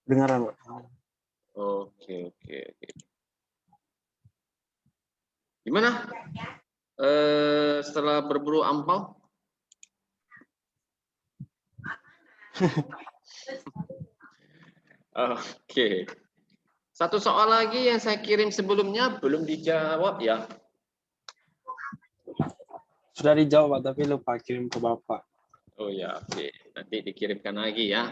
Dengaran, Pak. Oke, oke, oke. Gimana? Setelah berburu ampau? Oke. Satu soal lagi yang saya kirim sebelumnya belum dijawab ya. Sudah dijawab, Pak, tapi lupa kirim ke Bapak. Oh ya, oke. Nanti dikirimkan lagi ya.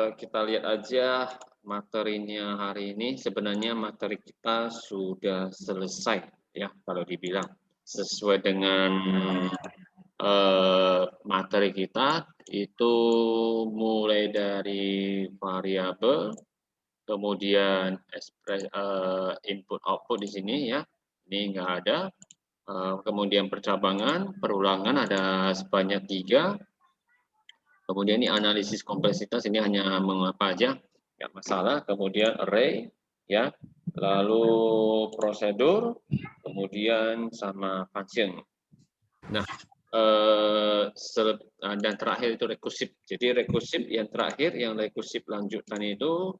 Kita lihat aja materinya hari ini. Sebenarnya materi kita sudah selesai ya kalau dibilang sesuai dengan materi kita itu mulai dari variabel, kemudian input output di sini ya, ini enggak ada. Kemudian percabangan, perulangan ada sebanyak 3. Kemudian ini analisis kompleksitas, ini hanya mengapa aja, nggak masalah. Kemudian array, ya, lalu prosedur, kemudian sama function. Nah, dan terakhir itu rekursif. Jadi rekursif yang terakhir, yang rekursif lanjutan itu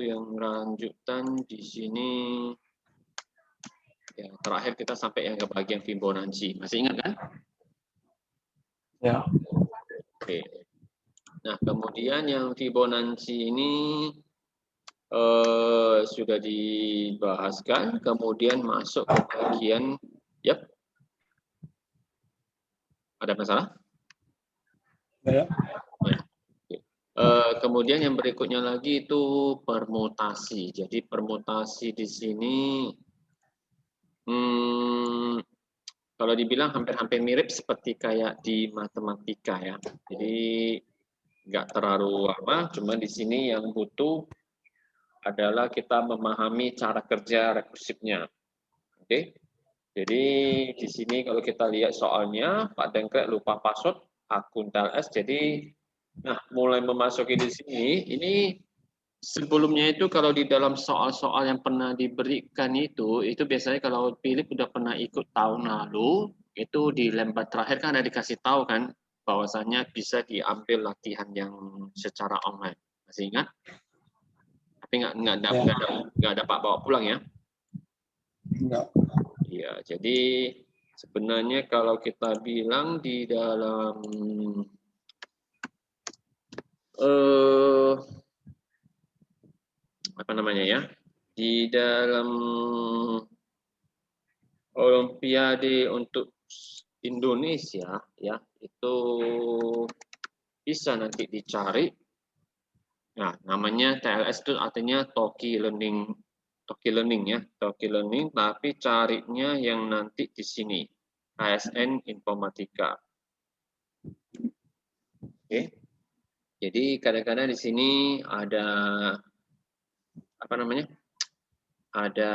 yang lanjutan di sini. Ya, terakhir kita sampai yang ke bagian Fibonacci. Masih ingat kan? Ya. Oke. Nah, kemudian yang Fibonacci ini sudah dibahaskan, kemudian masuk ke bagian, yep. Ada masalah? Ya. Ya. Kemudian yang berikutnya lagi itu permutasi. Jadi permutasi di sini, kalau dibilang hampir-hampir mirip seperti kayak di matematika ya. Jadi nggak terlalu lama, cuma di sini yang butuh adalah kita memahami cara kerja rekursifnya. Oke. Jadi di sini kalau kita lihat soalnya, Pak Dengklek lupa password akun TLS. Jadi, nah mulai memasuki di sini, ini sebelumnya itu kalau di dalam soal-soal yang pernah diberikan itu biasanya kalau Philip udah pernah ikut tahun lalu, itu di lembar terakhir kan ada dikasih tahu kan, bahwasanya bisa diambil latihan yang secara online. Masih ingat? Tapi nggak dapat bawa pulang ya? Enggak. Iya, jadi sebenarnya kalau kita bilang di dalam apa namanya ya, di dalam Olimpiade untuk Indonesia ya itu bisa nanti dicari. Nah, namanya TLS itu artinya Toki Learning ya, Toki Learning, tapi carinya yang nanti di sini, ASN Informatika. Oke. Jadi kadang-kadang di sini ada apa namanya? Ada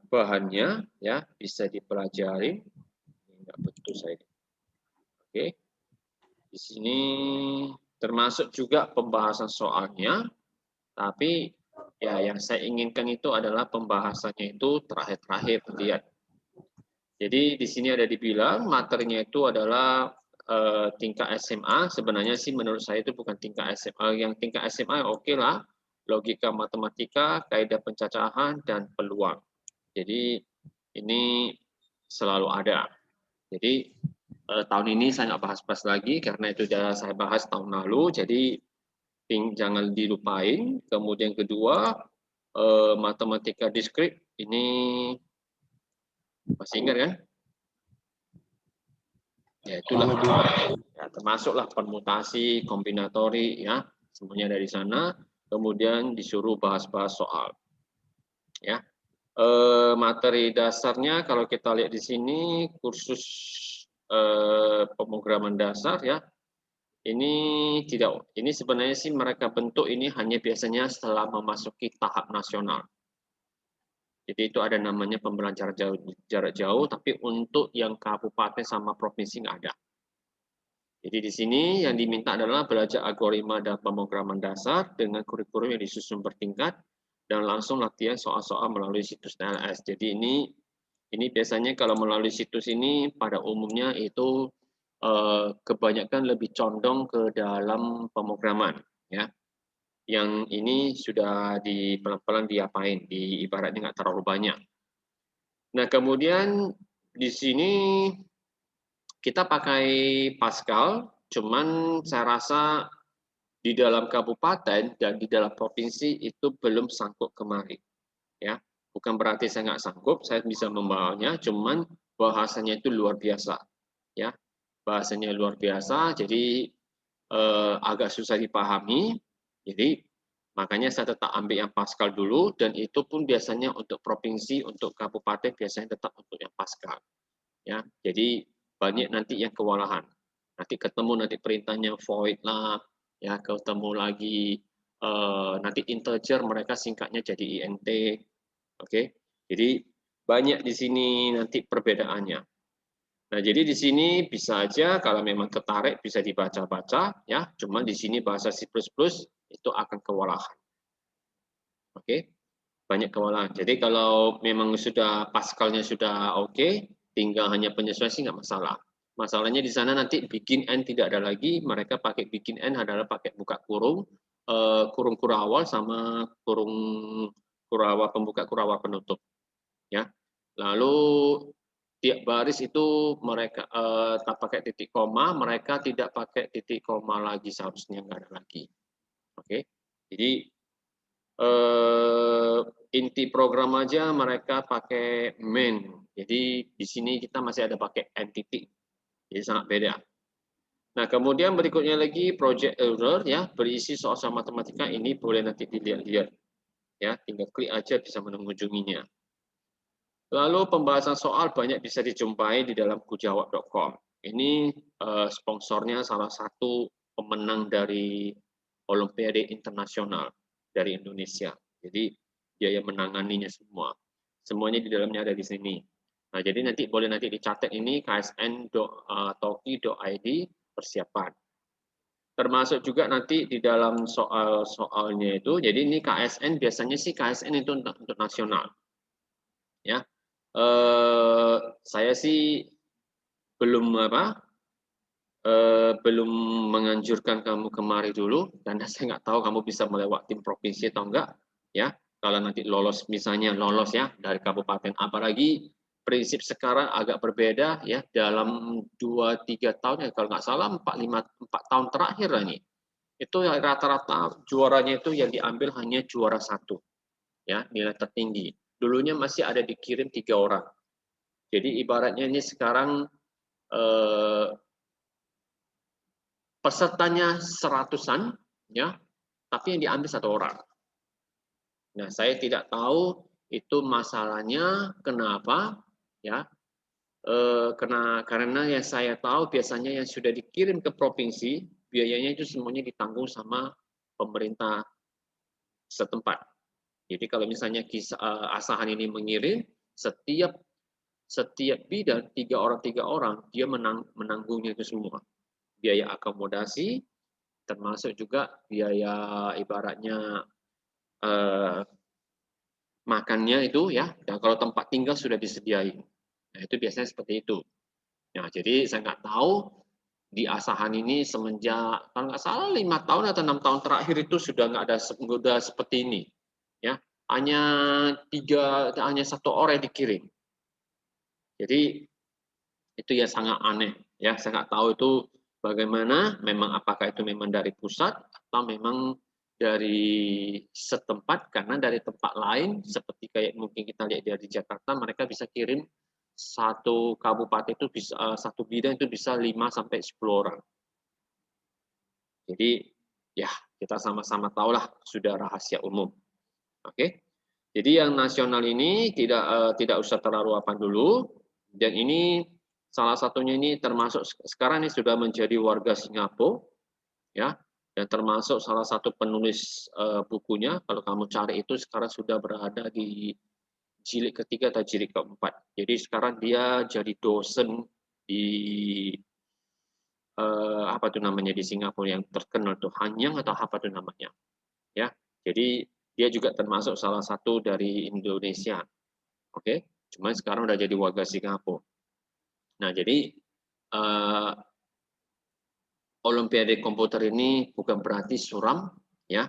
bahannya ya, bisa dipelajari. Enggak betul saya. Oke. Di sini termasuk juga pembahasan soalnya, tapi ya yang saya inginkan itu adalah pembahasannya itu terakhir-terakhir lihat. Jadi di sini ada dibilang materinya itu adalah tingkat SMA. Sebenarnya sih menurut saya itu bukan tingkat SMA. Yang tingkat SMA oke lah, logika matematika, kaidah pencacahan dan peluang. Jadi ini selalu ada. Jadi tahun ini saya nggak bahas-bahas lagi karena itu sudah saya bahas tahun lalu. Jadi jangan dilupain. Kemudian kedua, matematika diskrit ini masih ingat kan? Ya itulah, ya, termasuklah permutasi, kombinatori, ya semuanya dari sana. Kemudian disuruh bahas-bahas soal. Ya, materi dasarnya kalau kita lihat di sini kursus pemrograman dasar ya. Ini sebenarnya sih mereka bentuk ini hanya biasanya setelah memasuki tahap nasional. Jadi itu ada namanya pembelajaran jarak jauh, tapi untuk yang kabupaten sama provinsi nggak ada. Jadi di sini yang diminta adalah belajar algoritma dan pemrograman dasar dengan kurikulum yang disusun bertingkat dan langsung latihan soal-soal melalui situs TLS. Jadi ini biasanya kalau melalui situs ini pada umumnya itu kebanyakan lebih condong ke dalam pemrograman, ya. Yang ini sudah pelan-pelan diapain, ibaratnya nggak terlalu banyak. Nah, kemudian di sini kita pakai Pascal, cuman saya rasa di dalam kabupaten dan di dalam provinsi itu belum sanggup kemari, ya. Bukan berarti saya nggak sanggup, saya bisa membawanya, cuman bahasanya itu luar biasa, ya. Bahasanya luar biasa, jadi agak susah dipahami. Jadi makanya saya tetap ambil yang Pascal dulu, dan itu pun biasanya untuk provinsi, untuk kabupaten biasanya tetap untuk yang Pascal, ya. Jadi banyak nanti yang kewalahan. Nanti ketemu nanti perintahnya void lah, ya, ketemu lagi nanti integer mereka singkatnya jadi int. Oke. Jadi banyak di sini nanti perbedaannya. Nah, jadi di sini bisa aja kalau memang tertarik bisa dibaca-baca, ya. Cuma di sini bahasa C++ itu akan kewalahan. Oke. Banyak kewalahan. Jadi kalau memang sudah Pascalnya sudah oke, tinggal hanya penyesuaian sih nggak masalah. Masalahnya di sana nanti bikin n tidak ada lagi, mereka pakai bikin n adalah pakai buka kurung, kurung kurawal sama kurung kurawal pembuka kurawal penutup, ya. Lalu tiap baris itu mereka tak pakai titik koma, mereka tidak pakai titik koma lagi, seharusnya nggak ada lagi. Oke, jadi inti program aja mereka pakai main. Jadi di sini kita masih ada pakai n titik, jadi sangat beda. Nah, kemudian berikutnya lagi project error, ya, berisi soal matematika, ini boleh nanti dilihat-lihat, ya, tinggal klik aja bisa mengunjunginya. Lalu pembahasan soal banyak bisa dijumpai di dalam kujawab.com. Ini sponsornya salah satu pemenang dari Olimpiade Internasional dari Indonesia. Jadi dia yang menanganinya semua. Semuanya di dalamnya ada di sini. Nah, jadi nanti boleh nanti dicatat ini ksn.toki.id persiapan. Termasuk juga nanti di dalam soal-soalnya itu, jadi ini KSN biasanya sih KSN itu untuk nasional, ya. Saya sih belum belum menganjurkan kamu kemari dulu, karena saya nggak tahu kamu bisa melewati provinsi atau enggak, ya. Kalau nanti lolos, misalnya lolos ya dari kabupaten, apalagi prinsip sekarang agak berbeda ya, dalam 2-3 tahun ya, kalau nggak salah 4 tahun terakhir ini, itu rata-rata juaranya itu yang diambil hanya juara 1, ya, nilai tertinggi. Dulunya masih ada dikirim 3 orang. Jadi ibaratnya ini sekarang pesertanya 100-an, ya, tapi yang diambil 1 orang. Nah, saya tidak tahu itu masalahnya kenapa, ya. Karena yang saya tahu biasanya yang sudah dikirim ke provinsi, biayanya itu semuanya ditanggung sama pemerintah setempat. Jadi kalau misalnya Asahan ini mengirim, setiap bidang 3 orang, dia menanggungnya itu semua. Biaya akomodasi, termasuk juga biaya ibaratnya makannya itu, ya, dan kalau tempat tinggal sudah disediain. Nah, itu biasanya seperti itu. Nah, jadi saya nggak tahu di Asahan ini semenjak kalau nggak salah 5 tahun atau 6 tahun terakhir itu sudah nggak ada seperti ini, ya. Hanya 1 orang yang dikirim. Jadi itu ya sangat aneh, ya. Saya nggak tahu itu bagaimana, memang apakah itu memang dari pusat atau memang dari setempat, karena dari tempat lain seperti kayak mungkin kita lihat di Jakarta, mereka bisa kirim satu kabupaten itu bisa satu bidang itu bisa 5-10 orang. Jadi ya kita sama-sama tahulah sudah rahasia umum. Oke. Jadi yang nasional ini tidak usah terlalu apa dulu, dan ini salah satunya ini termasuk sekarang ini sudah menjadi warga Singapura, ya, dan termasuk salah satu penulis bukunya. Kalau kamu cari itu sekarang sudah berada di jilid ketiga atau jilid keempat. Jadi sekarang dia jadi dosen di apa tuh namanya di Singapura yang terkenal tuh, Hanyang atau apa tuh namanya, ya. Jadi dia juga termasuk salah satu dari Indonesia. Oke, cuman sekarang udah jadi warga Singapura. Nah, jadi Olimpiade komputer ini bukan berarti suram, ya.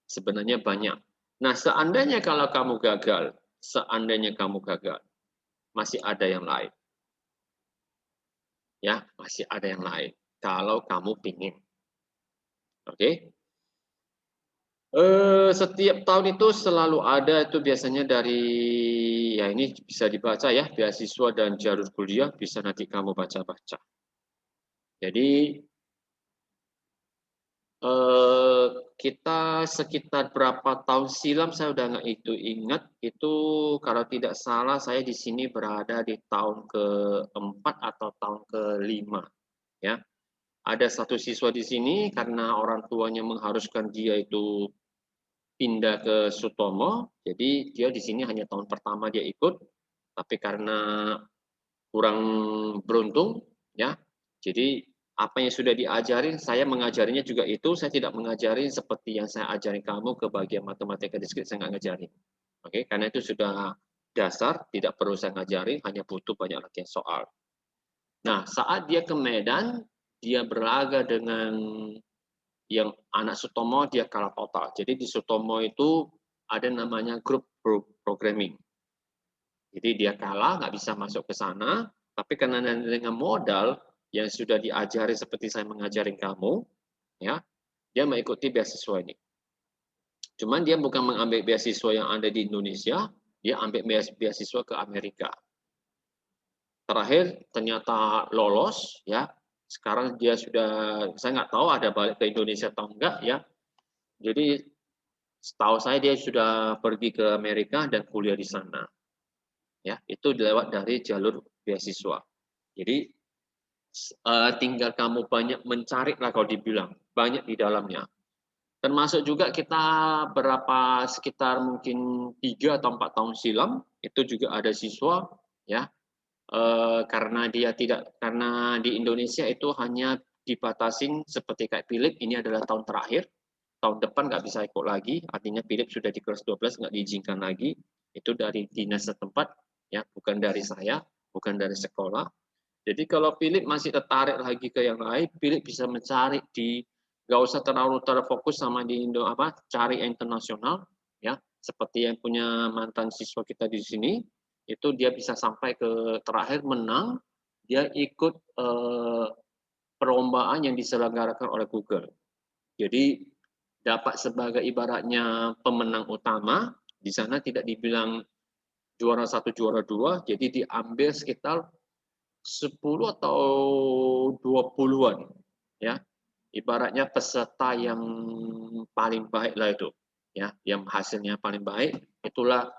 Sebenarnya banyak. Nah, seandainya kamu gagal, masih ada yang lain, ya, masih ada yang lain. Kalau kamu pingin, oke? Setiap tahun itu selalu ada itu biasanya dari, ya ini bisa dibaca ya, beasiswa dan jalur kuliah bisa nanti kamu baca-baca. Jadi kita sekitar berapa tahun silam saya udah nggak itu ingat, itu kalau tidak salah saya di sini berada di tahun keempat atau tahun kelima, ya. Ada satu siswa di sini karena orang tuanya mengharuskan dia itu pindah ke Sutomo, jadi dia di sini hanya tahun pertama dia ikut, tapi karena kurang beruntung, ya. Jadi apa yang sudah diajarin, saya mengajarinya juga itu, saya tidak mengajarin seperti yang saya ajarin kamu ke bagian matematika diskrit, saya nggak ngajarin. Oke, karena itu sudah dasar, tidak perlu saya ngajarin, hanya butuh banyak latihan soal. Nah, saat dia ke Medan, dia berlaga dengan yang anak Sutomo, dia kalah total. Jadi di Sutomo itu ada namanya grup programming. Jadi dia kalah, nggak bisa masuk ke sana, tapi karena dengan modal yang sudah diajari seperti saya mengajarin kamu, ya, dia mengikuti beasiswa ini. Cuman dia bukan mengambil beasiswa yang ada di Indonesia, dia ambil beasiswa ke Amerika. Terakhir ternyata lolos, ya. Sekarang dia sudah, saya nggak tahu ada balik ke Indonesia atau enggak, ya. Jadi setahu saya dia sudah pergi ke Amerika dan kuliah di sana. Ya, itu lewat dari jalur beasiswa. Jadi tinggal kamu banyak mencari lah kalau dibilang, banyak di dalamnya. Termasuk juga kita sekitar mungkin 3 atau 4 tahun silam itu juga ada siswa, ya, karena di Indonesia itu hanya dibatasin seperti kayak Philip, ini adalah tahun terakhir, tahun depan nggak bisa ikut lagi, artinya Philip sudah di kelas 12 nggak diizinkan lagi, itu dari dinas setempat, ya, bukan dari saya, bukan dari sekolah. Jadi kalau Philip masih tertarik lagi ke yang lain, Philip bisa mencari nggak usah terlalu terfokus sama di cari internasional, ya, seperti yang punya mantan siswa kita di sini, itu dia bisa sampai ke terakhir menang, dia ikut perlombaan yang diselenggarakan oleh Google. Jadi dapat sebagai ibaratnya pemenang utama, di sana tidak dibilang juara 1, juara 2, jadi diambil sekitar 10 atau 20-an, ya. Ibaratnya peserta yang paling baik lah itu, ya, yang hasilnya paling baik, itulah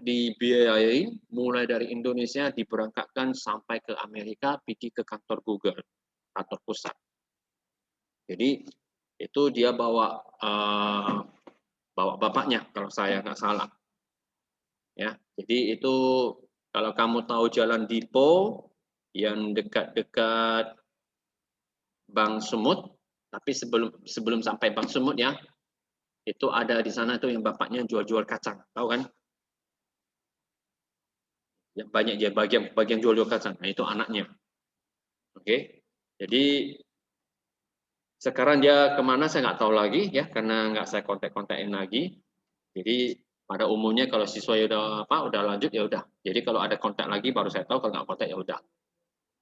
dibiayai mulai dari Indonesia diberangkatkan sampai ke Amerika, pergi ke kantor Google, kantor pusat. Jadi itu dia bawa bapaknya kalau saya nggak salah, ya. Jadi itu kalau kamu tahu Jalan Dipo yang dekat-dekat Bank Sumut, tapi sebelum sampai Bank Sumut, ya, itu ada di sana tuh yang bapaknya jual-jual kacang, tahu kan? Yang banyak dia bagian jual-jual kacang, nah itu anaknya. Oke, jadi sekarang dia kemana saya nggak tahu lagi, ya, karena nggak saya kontak-kontakin lagi. Jadi pada umumnya kalau siswa udah lanjut ya udah. Jadi kalau ada kontak lagi baru saya tahu, kalau nggak kontak ya udah.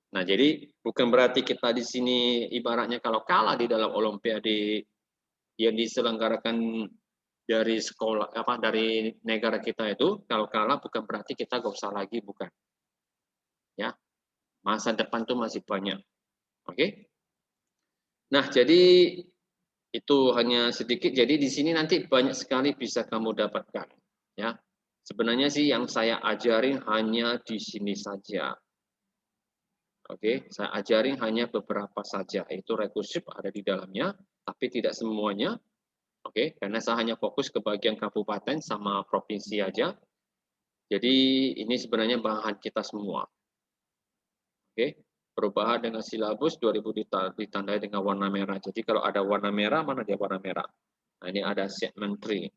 Nah, jadi bukan berarti kita di sini ibaratnya kalau kalah di dalam olimpiade yang diselenggarakan dari sekolah dari negara kita itu, kalau kalah bukan berarti kita nggak usah lagi, bukan. Ya, masa depan tuh masih banyak. Oke. Nah, jadi itu hanya sedikit. Jadi di sini nanti banyak sekali bisa kamu dapatkan. Ya, sebenarnya sih yang saya ajarin hanya di sini saja. Oke, saya ajarin hanya beberapa saja. Itu rekursif ada di dalamnya, tapi tidak semuanya. Oke, karena saya hanya fokus ke bagian kabupaten sama provinsi aja. Jadi ini sebenarnya bahan kita semua. Oke, perubahan dengan silabus 2000 ditandai dengan warna merah. Jadi kalau ada warna merah, mana dia warna merah? Nah, ini ada segmen 3.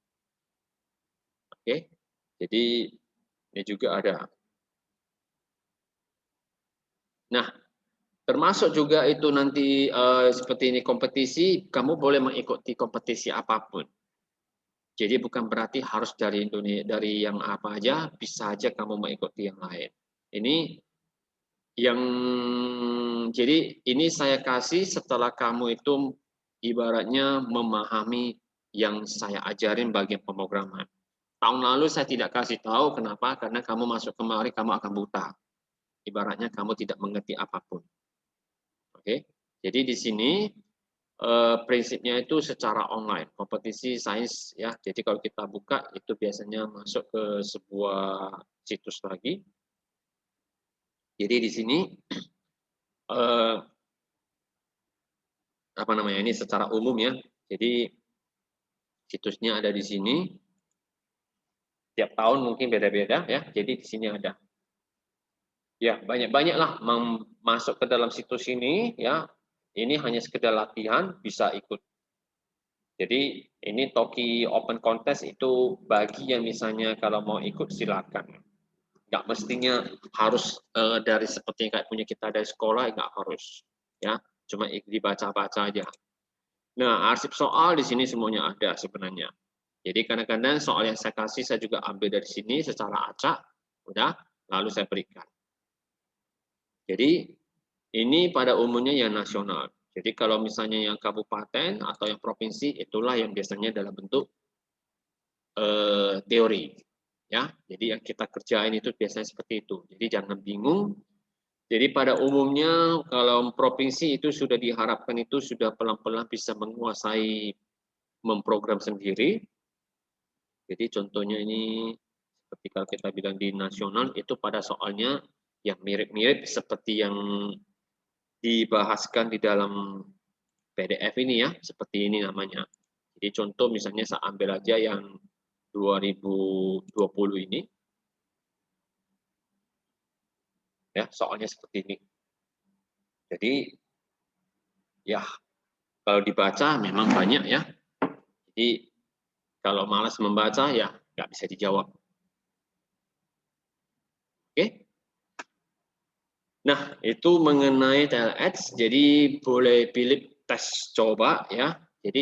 Oke, jadi ini juga ada. Nah, Termasuk juga itu nanti seperti ini kompetisi, kamu boleh mengikuti kompetisi apapun. Jadi bukan berarti harus dari Indonesia, dari yang apa aja, bisa aja kamu mengikuti yang lain. Ini yang jadi ini saya kasih setelah kamu itu ibaratnya memahami yang saya ajarin bagian pemrograman. Tahun lalu saya tidak kasih tahu kenapa, karena kamu masuk kemari kamu akan buta. Ibaratnya kamu tidak mengerti apapun. Oke, jadi di sini prinsipnya itu secara online, kompetisi sains ya. Jadi kalau kita buka itu biasanya masuk ke sebuah situs lagi. Jadi di sini apa namanya ini secara umum ya. Jadi situsnya ada di sini. Tiap tahun mungkin beda-beda ya. Jadi di sini ada. Ya banyak-banyak lah masuk ke dalam situs ini ya. Ini hanya sekedar latihan, bisa ikut. Jadi ini Toki Open Contest itu bagi yang misalnya kalau mau ikut silakan. Nggak mestinya harus dari seperti yang kayak punya kita dari sekolah, nggak harus. Ya, cuma dibaca-baca aja. Nah, arsip soal di sini semuanya ada sebenarnya. Jadi kadang-kadang soal yang saya kasih saya juga ambil dari sini secara acak, udah, lalu saya berikan. Jadi ini pada umumnya yang nasional. Jadi kalau misalnya yang kabupaten atau yang provinsi, itulah yang biasanya dalam bentuk teori. Ya, jadi yang kita kerjain itu biasanya seperti itu. Jadi jangan bingung. Jadi pada umumnya kalau provinsi itu sudah diharapkan itu sudah pelan-pelan bisa menguasai memprogram sendiri. Jadi contohnya ini seperti kalau kita bilang di nasional itu pada soalnya yang mirip-mirip seperti yang dibahaskan di dalam PDF ini ya, seperti ini namanya. Jadi contoh misalnya saya ambil aja yang 2020 ini. Ya, soalnya seperti ini. Jadi ya kalau dibaca memang banyak ya. Jadi kalau malas membaca ya nggak bisa dijawab. Oke? Nah, itu mengenai TLX, jadi boleh pilih tes coba ya. Jadi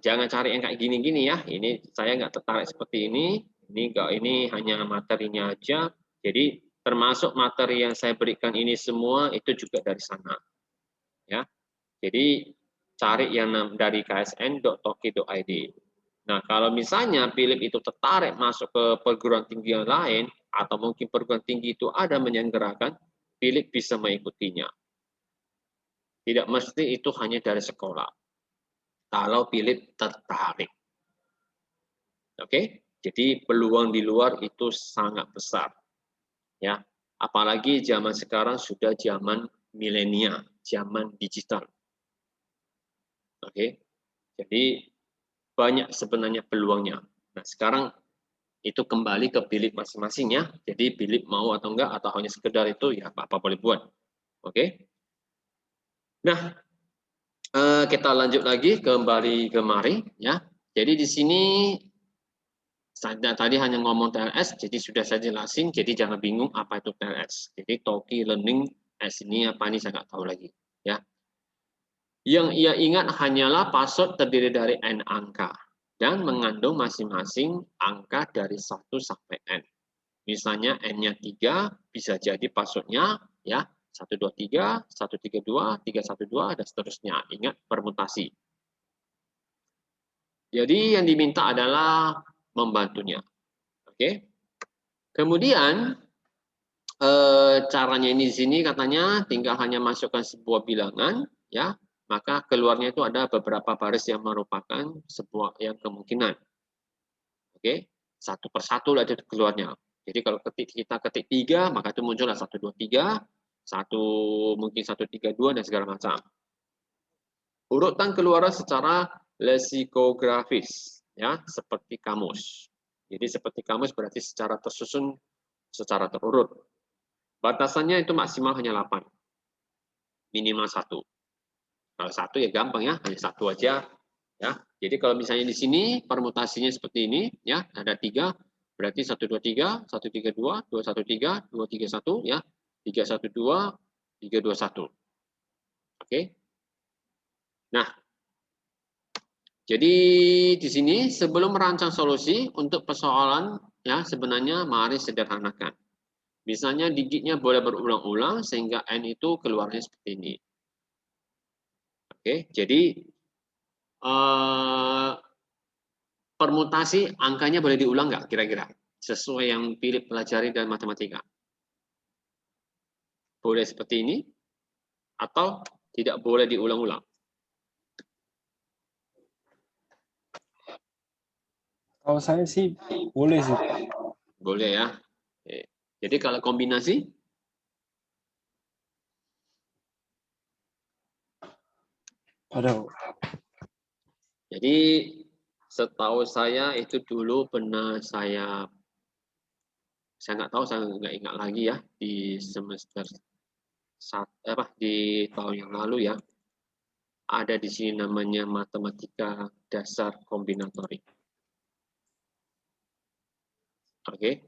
jangan cari yang kayak gini-gini ya. Ini saya nggak tertarik seperti ini. Ini hanya materinya aja. Jadi termasuk materi yang saya berikan ini semua itu juga dari sana. Ya. Jadi cari yang dari ksn.toki.id. Nah, kalau misalnya Philip itu tertarik masuk ke perguruan tinggi yang lain, atau mungkin perguruan tinggi itu ada menyelenggarakan, Philip bisa mengikutinya. Tidak mesti itu hanya dari sekolah. Kalau Philip tertarik. Oke? Jadi peluang di luar itu sangat besar. Ya, apalagi zaman sekarang sudah zaman milenial, zaman digital. Oke? Jadi banyak sebenarnya peluangnya. Nah, sekarang itu kembali ke Philip masing-masing ya. Jadi Philip mau atau enggak atau hanya sekedar itu ya apa-apa boleh buat. Oke. Nah, kita lanjut lagi kembali kemari ya. Jadi di sini saya tadi hanya ngomong TLS, jadi sudah saya jelasin. Jadi jangan bingung apa itu TLS. Jadi Toki Learning S ini apa ini saya nggak tahu lagi ya. Yang ia ingat hanyalah password terdiri dari N angka dan mengandung masing-masing angka dari 1 sampai N. Misalnya N-nya 3, bisa jadi passwordnya ya 123, 132, 312, dan seterusnya. Ingat permutasi. Jadi yang diminta adalah membantunya. Oke. Kemudian caranya ini di sini katanya tinggal hanya masukkan sebuah bilangan ya, maka keluarnya itu ada beberapa baris yang merupakan sebuah yang kemungkinan. Oke, satu persatu lah itu keluarnya. Jadi kalau kita ketik 3, maka itu muncullah 123, mungkin 132 dan segala macam. Urutan keluaran secara leksikografis ya, seperti kamus. Jadi seperti kamus berarti secara tersusun, secara terurut. Batasannya itu maksimal hanya 8. Minimal 1. Kalau 1 ya gampang ya, hanya 1 aja ya. Jadi kalau misalnya di sini permutasinya seperti ini ya, ada 3, berarti 123, 132, 213, 231 ya, 312, 321. Oke. Nah, jadi di sini sebelum merancang solusi untuk persoalan ya sebenarnya mari sederhanakan. Misalnya digitnya boleh berulang-ulang sehingga n itu keluarnya seperti ini. Oke, jadi permutasi angkanya boleh diulang nggak kira-kira? Sesuai yang Philip pelajari dalam matematika. Boleh seperti ini atau tidak boleh diulang-ulang? Kalau saya sih boleh sih, Pak. Boleh ya. Jadi kalau kombinasi? Aduh, Jadi setahu saya itu dulu pernah saya nggak tahu, saya nggak ingat lagi ya di semester di tahun yang lalu ya, ada di sini namanya matematika dasar kombinatorik. Oke,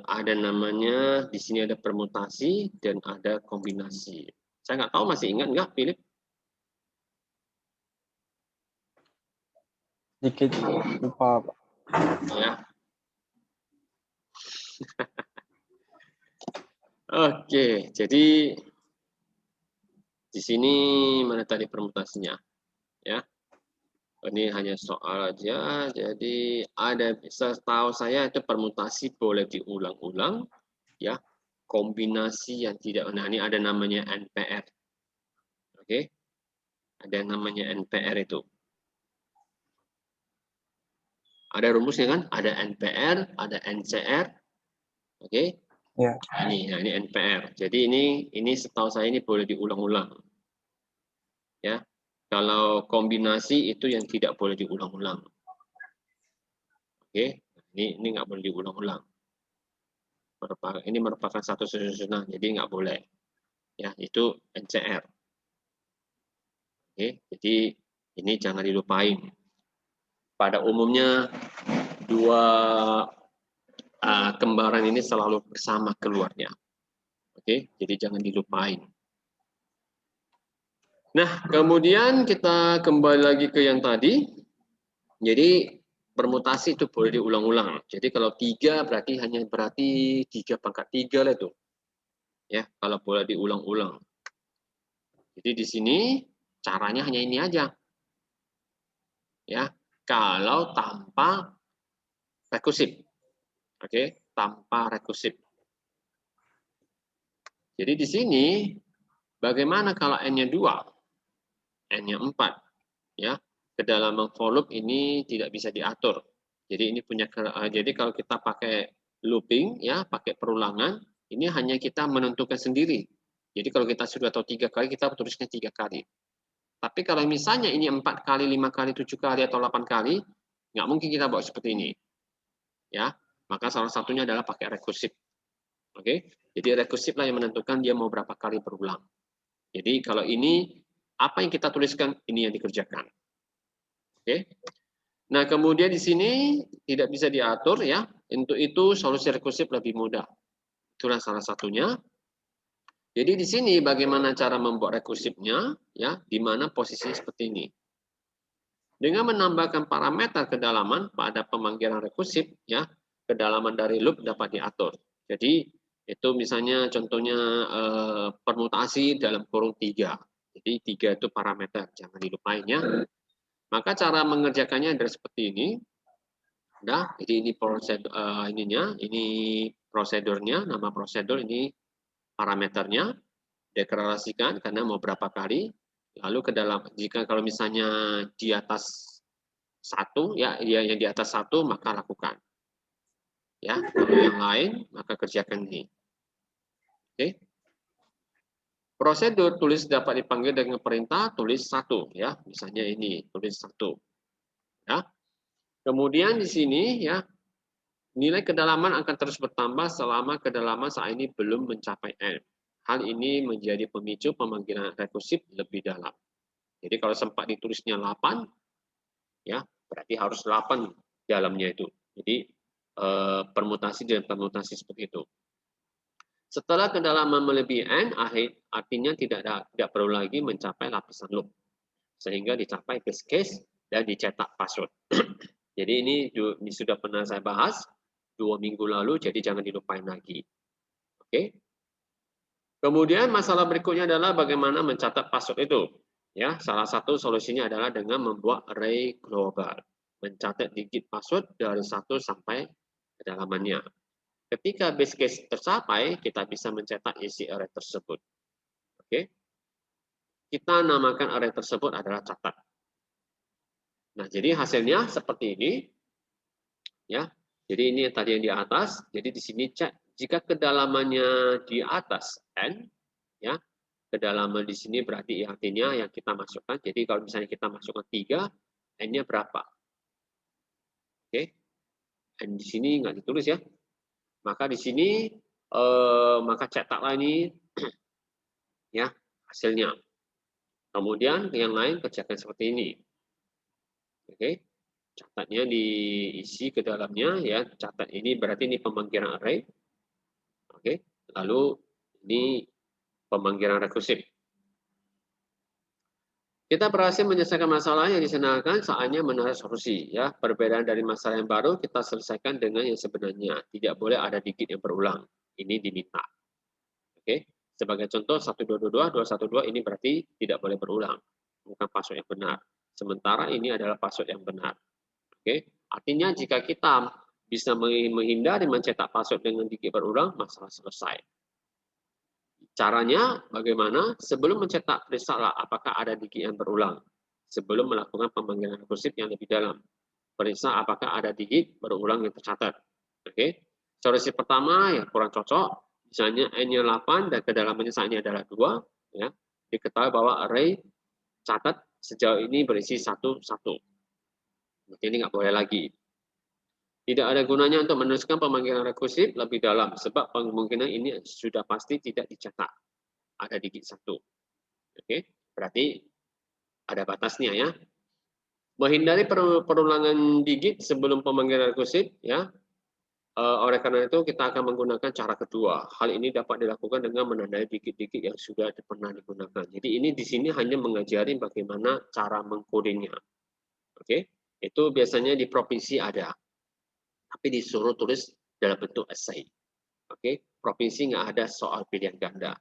ada namanya di sini ada permutasi dan ada kombinasi. Saya nggak tahu masih ingat nggak, Philip? dikit lupa, Pak. Ya. Oke, jadi di sini mana tadi permutasinya, ya? Ini hanya soal aja. Jadi ada, setahu saya itu permutasi boleh diulang-ulang, ya. Kombinasi yang tidak. Nah ini ada namanya NPR, oke? Ada namanya NPR itu. Ada rumusnya kan? Ada NPR, ada NCR, oke? Ya. Ini NPR. Jadi ini setahu saya ini boleh diulang-ulang, ya. Kalau kombinasi itu yang tidak boleh diulang-ulang. Oke, ini nggak boleh diulang-ulang. Ini merupakan satu susunan, jadi nggak boleh. Ya, itu NCR. Oke, jadi ini jangan dilupain. Pada umumnya dua kembaran ini selalu bersama keluarnya. Oke, jadi jangan dilupain. Nah, kemudian kita kembali lagi ke yang tadi. Jadi permutasi itu boleh diulang-ulang. Jadi kalau 3 berarti 3 pangkat 3 lah itu. Ya, kalau boleh diulang-ulang. Jadi di sini caranya hanya ini aja. Ya, kalau tanpa rekursif. Oke, tanpa rekursif. Jadi di sini bagaimana kalau n-nya 2, n-nya 4, ya. Kedalaman volume ini tidak bisa diatur. Jadi ini punya jadi kalau kita pakai looping ya, pakai perulangan, ini hanya kita menentukan sendiri. Jadi kalau kita sudah tahu 3 kali, kita tulisnya 3 kali. Tapi kalau misalnya ini 4 kali, 5 kali, 7 kali atau 8 kali, nggak mungkin kita bawa seperti ini. Ya, maka salah satunya adalah pakai rekursif. Oke, jadi rekursif lah yang menentukan dia mau berapa kali berulang. Jadi kalau ini apa yang kita tuliskan ini yang dikerjakan. Oke. Nah, kemudian di sini tidak bisa diatur ya. Untuk itu solusi rekursif lebih mudah. Itulah salah satunya. Jadi di sini bagaimana cara membuat rekursifnya ya, di mana posisinya seperti ini. Dengan menambahkan parameter kedalaman pada pemanggilan rekursif ya, kedalaman dari loop dapat diatur. Jadi itu misalnya contohnya permutasi dalam kurung 3. Jadi 3 itu parameter, jangan dilupain ya. Maka cara mengerjakannya adalah seperti ini. Nah, jadi ini prosedur ini prosedurnya, nama prosedur ini parameternya, deklarasikan karena mau berapa kali, lalu ke dalam jika kalau misalnya di atas 1 ya, yang di atas 1 maka lakukan. Ya, kalau yang lain maka kerjakan ini. Oke. Prosedur tulis dapat dipanggil dengan perintah tulis 1 ya, misalnya ini tulis 1. Ya. Kemudian di sini ya, nilai kedalaman akan terus bertambah selama kedalaman saat ini belum mencapai N. Hal ini menjadi pemicu pemanggilan rekursif lebih dalam. Jadi kalau sempat ditulisnya 8, ya berarti harus 8 dalamnya itu. Jadi permutasi dan permutasi seperti itu. Setelah kedalaman melebihi n, artinya tidak perlu lagi mencapai lapisan loop, sehingga dicapai base case dan dicetak password. Jadi ini sudah pernah saya bahas 2 minggu lalu, jadi jangan dilupain lagi. Oke. Kemudian masalah berikutnya adalah bagaimana mencatat password itu. Ya, salah satu solusinya adalah dengan membuat array global, mencatat digit password dari 1 sampai kedalamannya. Ketika base case tercapai, kita bisa mencetak isi array tersebut. Oke. Kita namakan array tersebut adalah catat. Nah, jadi hasilnya seperti ini. Ya. Jadi ini tadi yang di atas. Jadi di sini cek jika kedalamannya di atas n, ya. Kedalaman di sini berarti artinya yang kita masukkan. Jadi kalau misalnya kita masukkan 3, n-nya berapa? Oke. N di sini nggak ditulis ya. Maka di sini maka cetaklah ini ya hasilnya. Kemudian yang lain kerjakan seperti ini. Oke. Catatnya diisi ke dalamnya ya. Catat ini berarti ini pemanggilan array. Oke. Lalu ini pemanggilan rekursif. Kita berhasil menyelesaikan masalah yang disenangkan saatnya menarik solusi. Ya, perbedaan dari masalah yang baru kita selesaikan dengan yang sebenarnya. Tidak boleh ada digit yang berulang. Ini diminta. Oke. Sebagai contoh 1222, 212 ini berarti tidak boleh berulang. Bukan password yang benar. Sementara ini adalah password yang benar. Oke. Artinya jika kita bisa menghindari mencetak password dengan digit berulang, masalah selesai. Caranya bagaimana? Sebelum mencetak, periksalah apakah ada digit yang berulang. Sebelum melakukan pemanggilan rekursif yang lebih dalam. Periksa apakah ada digit berulang yang tercatat. Oke. Solusi pertama yang kurang cocok, misalnya n-nya 8 dan kedalamannya saat ini adalah 2, ya. Diketahui bahwa array catat sejauh ini berisi 1, 1. Berarti ini nggak boleh lagi. Tidak ada gunanya untuk meneruskan pemanggilan rekursif lebih dalam, sebab kemungkinan ini sudah pasti tidak dicetak. Ada digit 1. Oke, berarti ada batasnya ya. Menghindari perulangan digit sebelum pemanggilan rekursif, ya. Oleh karena itu kita akan menggunakan cara kedua. Hal ini dapat dilakukan dengan menandai digit-digit yang sudah pernah digunakan. Jadi ini di sini hanya mengajari bagaimana cara mengkodenya. Oke, itu biasanya di provinsi ada. Tapi disuruh tulis dalam bentuk essay. Oke, provinsi nggak ada soal pilihan ganda.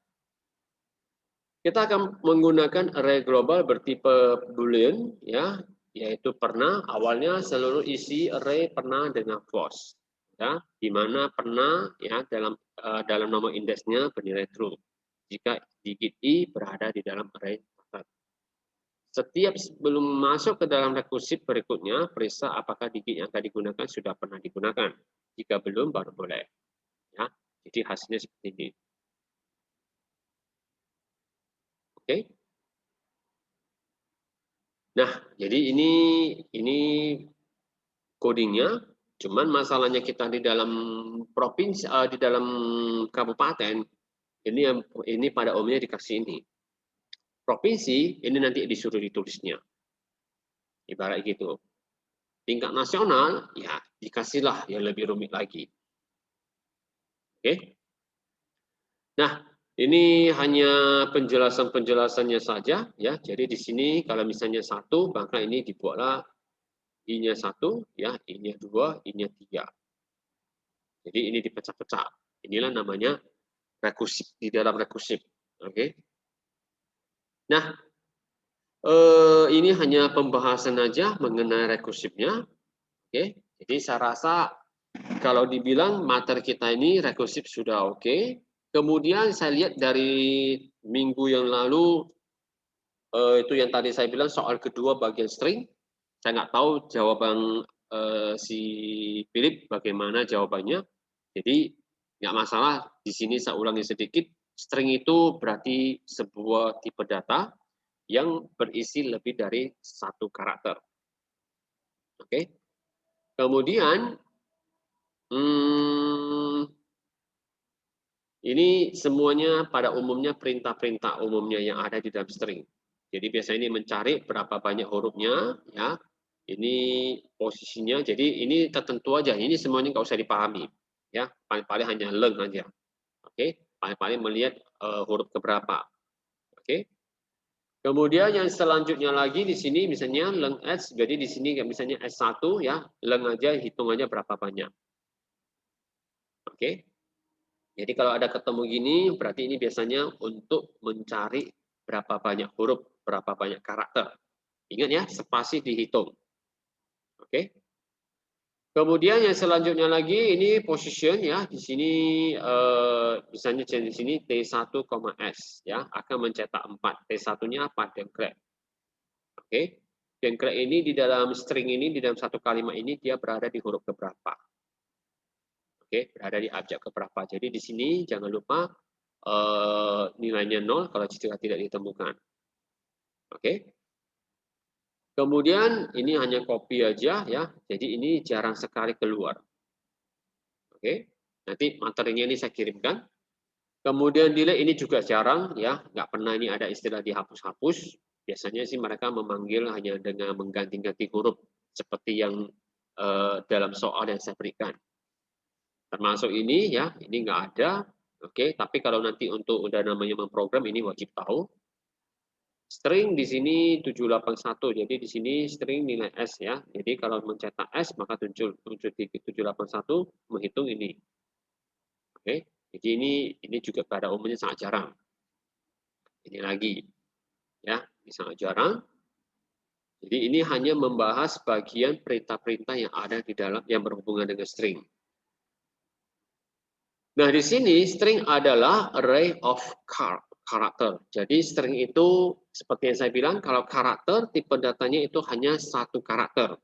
Kita akan menggunakan array global bertipe boolean, ya, yaitu pernah. Awalnya seluruh isi array pernah dengan false, ya, di mana pernah ya dalam nomor indeksnya bernilai true. Jika digit i berada di dalam array catat. Setiap sebelum masuk ke dalam rekursif berikutnya, periksa apakah digit yang akan digunakan sudah pernah digunakan. Jika belum, baru boleh. Ya, jadi hasilnya seperti ini. Oke. Nah, jadi ini codingnya. Cuman masalahnya kita di dalam provinsi, di dalam kabupaten ini pada umumnya dikasih ini. Provinsi ini nanti disuruh ditulisnya. Ibarat gitu. Tingkat nasional, ya dikasihlah yang lebih rumit lagi. Oke. Nah, ini hanya penjelasan-penjelasannya saja, ya. Jadi di sini kalau misalnya 1, maka ini dibuatlah I-nya 1, ya, I-nya 2, I-nya 3. Jadi ini dipecah-pecah. Inilah namanya rekursif, di dalam rekursif. Oke. Nah, ini hanya pembahasan aja mengenai rekursifnya. Oke. Jadi saya rasa kalau dibilang materi kita ini rekursif sudah oke. Kemudian saya lihat dari minggu yang lalu, itu yang tadi saya bilang soal kedua bagian string. Saya nggak tahu jawaban si Philip bagaimana jawabannya. Jadi nggak masalah. Di sini saya ulangi sedikit. String itu berarti sebuah tipe data yang berisi lebih dari 1 karakter. Oke. Kemudian ini semuanya pada umumnya perintah-perintah umumnya yang ada di dalam string. Jadi biasanya ini mencari berapa banyak hurufnya, ya. Ini posisinya. Jadi ini tertentu aja. Ini semuanya nggak usah dipahami, ya. Paling-paling hanya leng aja. Oke. paling-paling melihat huruf keberapa. Oke. Kemudian yang selanjutnya lagi di sini misalnya leng S, jadi di sini misalnya S1 ya, leng aja hitungannya berapa banyak. Oke. Jadi kalau ada ketemu gini berarti ini biasanya untuk mencari berapa banyak huruf, berapa banyak karakter. Ingat ya, spasi dihitung. Oke. Kemudian yang selanjutnya lagi ini position ya, di sini misalnya di sini T1,S ya akan mencetak 4. T1-nya apa? Dengklek. Oke. Dengklek ini di dalam string ini, di dalam satu kalimat ini dia berada di huruf keberapa? Oke, berada di abjad keberapa. Jadi di sini jangan lupa nilainya 0 kalau jika tidak ditemukan. Oke. Kemudian ini hanya copy aja ya. Jadi ini jarang sekali keluar. Oke. Nanti materinya ini saya kirimkan. Kemudian delay ini juga jarang ya, nggak pernah ini ada istilah dihapus-hapus. Biasanya sih mereka memanggil hanya dengan mengganti-ganti huruf seperti yang dalam soal yang saya berikan. Termasuk ini ya, ini nggak ada. Oke, tapi kalau nanti untuk udah namanya memprogram ini wajib tahu. String di sini 781, jadi di sini string nilai S ya. Jadi kalau mencetak S maka 781 menghitung ini. Oke, jadi ini juga pada umumnya sangat jarang. Ini lagi ya, ini sangat jarang. Jadi ini hanya membahas bagian perintah-perintah yang ada di dalam yang berhubungan dengan string. Nah, di sini string adalah array of karakter. Jadi string itu seperti yang saya bilang, kalau karakter tipe datanya itu hanya satu karakter.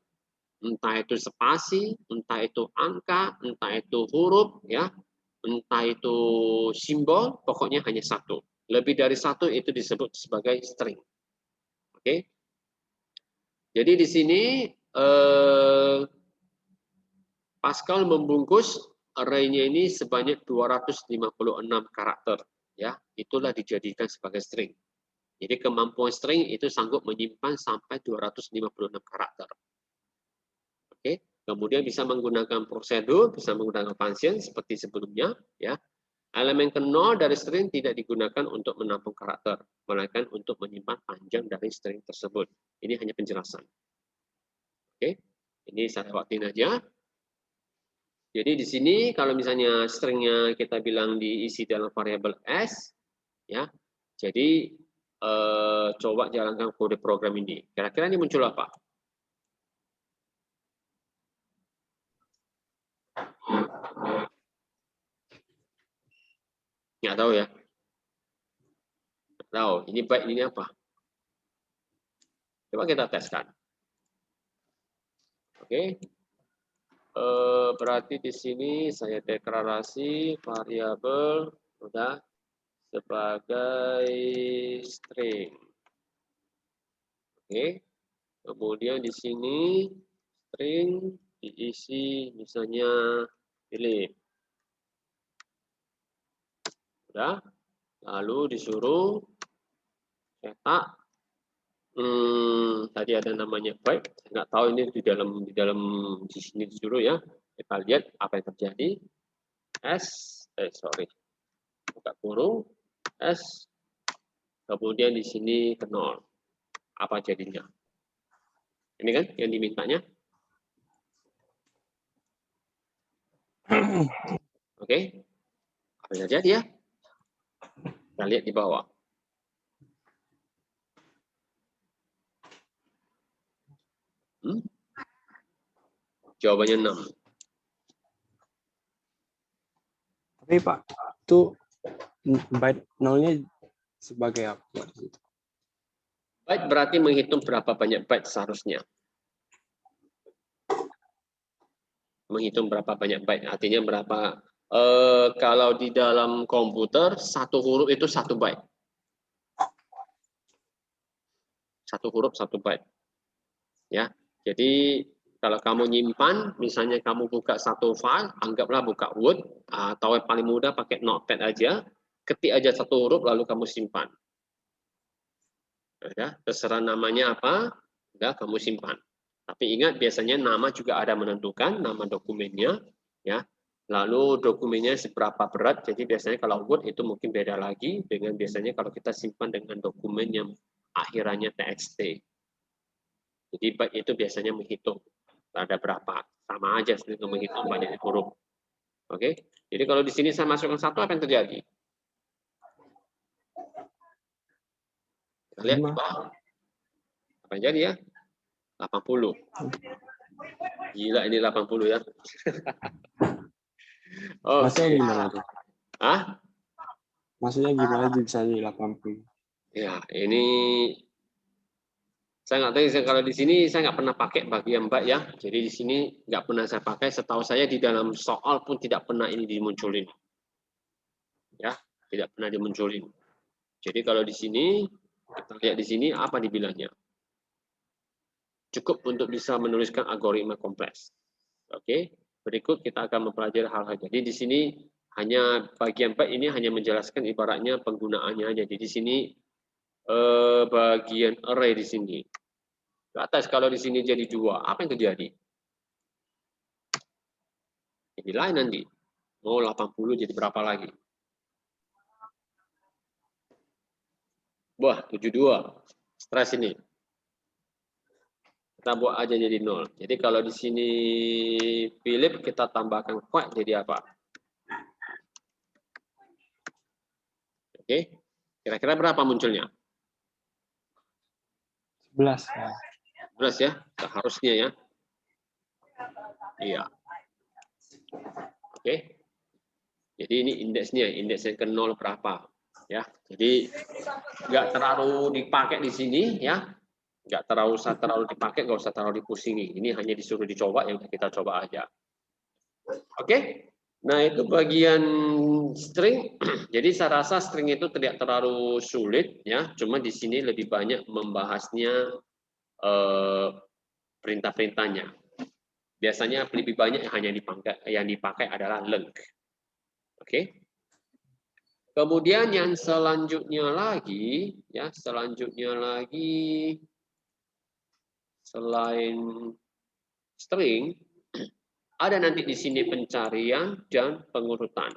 Entah itu spasi, entah itu angka, entah itu huruf, ya, entah itu simbol, pokoknya hanya satu. Lebih dari satu itu disebut sebagai string. Oke. Jadi di sini Pascal membungkus array-nya ini sebanyak 256 karakter, ya. Itulah dijadikan sebagai string. Jadi kemampuan string itu sanggup menyimpan sampai 256 karakter. Oke, kemudian bisa menggunakan prosedur, bisa menggunakan function seperti sebelumnya, ya. Elemen ke-0 dari string tidak digunakan untuk menampung karakter, melainkan untuk menyimpan panjang dari string tersebut. Ini hanya penjelasan. Oke, ini saya lewatin aja. Jadi di sini kalau misalnya stringnya kita bilang diisi dalam variabel S, ya. Jadi coba jalankan kode program ini. Kira-kira ini muncul apa? Nggak tahu ya. Nggak tahu. Ini byte ini apa? Coba kita teskan. Oke. Berarti di sini saya deklarasi variabel sudah sebagai string. Oke. Kemudian di sini string diisi misalnya Philip. Sudah. Lalu disuruh cetak. Tadi ada namanya byte. Saya nggak tahu ini di sini disuruh ya. Kita lihat apa yang terjadi. Buka kurung S. Kemudian di sini ke 0. Apa jadinya? Ini kan yang dimintanya. Oke. Apa yang terjadi ya? Kita lihat di bawah. Jawabannya 6. Tapi Pak, itu byte 0-nya sebagai apa? Byte berarti menghitung berapa banyak byte seharusnya. Menghitung berapa banyak byte, artinya berapa. Kalau di dalam komputer, satu huruf itu 1 byte. Satu huruf 1 byte. Ya, jadi kalau kamu nyimpan, misalnya kamu buka satu file, anggaplah buka Word, atau yang paling mudah pakai Notepad aja, ketik aja satu huruf lalu kamu simpan. Ya, terserah namanya apa, udah kamu simpan. Tapi ingat biasanya nama juga ada menentukan nama dokumennya, ya. Lalu dokumennya seberapa berat, jadi biasanya kalau Word itu mungkin beda lagi dengan biasanya kalau kita simpan dengan dokumen yang akhirannya TXT. Jadi itu biasanya menghitung ada berapa, sama aja dengan menghitung banyak huruf. Oke, jadi kalau di sini saya masukkan 1, apa yang terjadi? Kita lihat di bawah. Apa yang jadi ya? 80. Gila ini 80 ya. Maksudnya Oke. gimana tuh? Hah? Maksudnya gimana bisa jadi 80? Ya, ini saya nggak tahu, kalau di sini saya nggak pernah pakai bagian Mbak ya. Jadi di sini nggak pernah saya pakai. Setahu saya di dalam soal pun tidak pernah ini dimunculin. Ya, tidak pernah dimunculin. Jadi kalau di sini, kita lihat di sini apa dibilangnya. Cukup untuk bisa menuliskan algoritma kompleks. Oke, berikut kita akan mempelajari hal-hal. Jadi di sini hanya bagian B ini hanya menjelaskan ibaratnya penggunaannya aja. Jadi di sini bagian array di sini. Ke atas kalau di sini jadi 2, apa yang terjadi? Jadi lain nanti. Mau 80 jadi berapa lagi? Wah, 72. Stres ini. Kita buat aja jadi 0. Jadi kalau di sini Philip kita tambahkan kuat jadi apa? Oke. Kira-kira berapa munculnya? 11 ya. 11 ya, harusnya ya. Iya. Oke. Jadi ini indeksnya ke 0 berapa? Ya. Jadi nggak terlalu dipakai di sini ya. Nggak terlalu dipakai, nggak usah terlalu dipusingi. Ini hanya disuruh dicoba, yang kita coba aja. Oke. Nah, itu bagian string. Jadi saya rasa string itu tidak terlalu sulit ya, cuma di sini lebih banyak membahasnya perintah-perintahnya. Biasanya lebih banyak yang dipakai adalah length. Oke. Kemudian yang selanjutnya lagi ya, selain string ada nanti di sini pencarian dan pengurutan.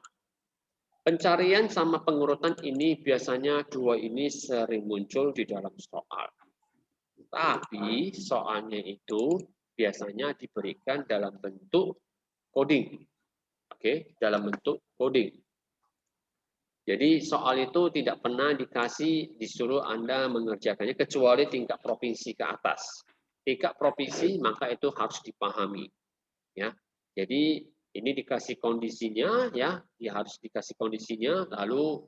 Pencarian sama pengurutan ini biasanya dua ini sering muncul di dalam soal. Tapi soalnya itu biasanya diberikan dalam bentuk coding. Oke, dalam bentuk coding. Jadi soal itu tidak pernah disuruh Anda mengerjakannya kecuali tingkat provinsi ke atas. Tingkat provinsi maka itu harus dipahami. Ya, jadi ini dikasih kondisinya ya harus dikasih kondisinya, lalu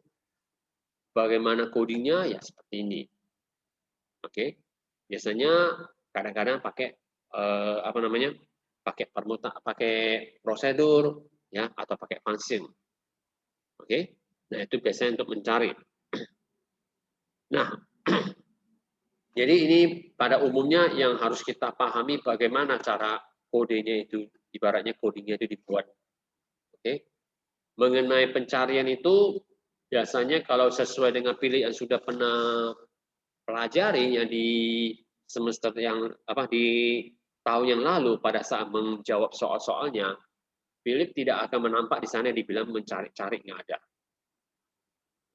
bagaimana codingnya ya seperti ini. Oke, biasanya kadang-kadang pakai pakai prosedur ya atau pakai function. Oke, nah itu biasanya untuk mencari. Nah, jadi ini pada umumnya yang harus kita pahami bagaimana cara kodenya itu, ibaratnya codingnya itu dibuat. Oke. Mengenai pencarian itu biasanya kalau sesuai dengan pilihan yang sudah pernah pelajari yang di semester di tahun yang lalu pada saat menjawab soal-soalnya, Philip tidak akan menampak di sana dibilang mencari-cari, nggak ada.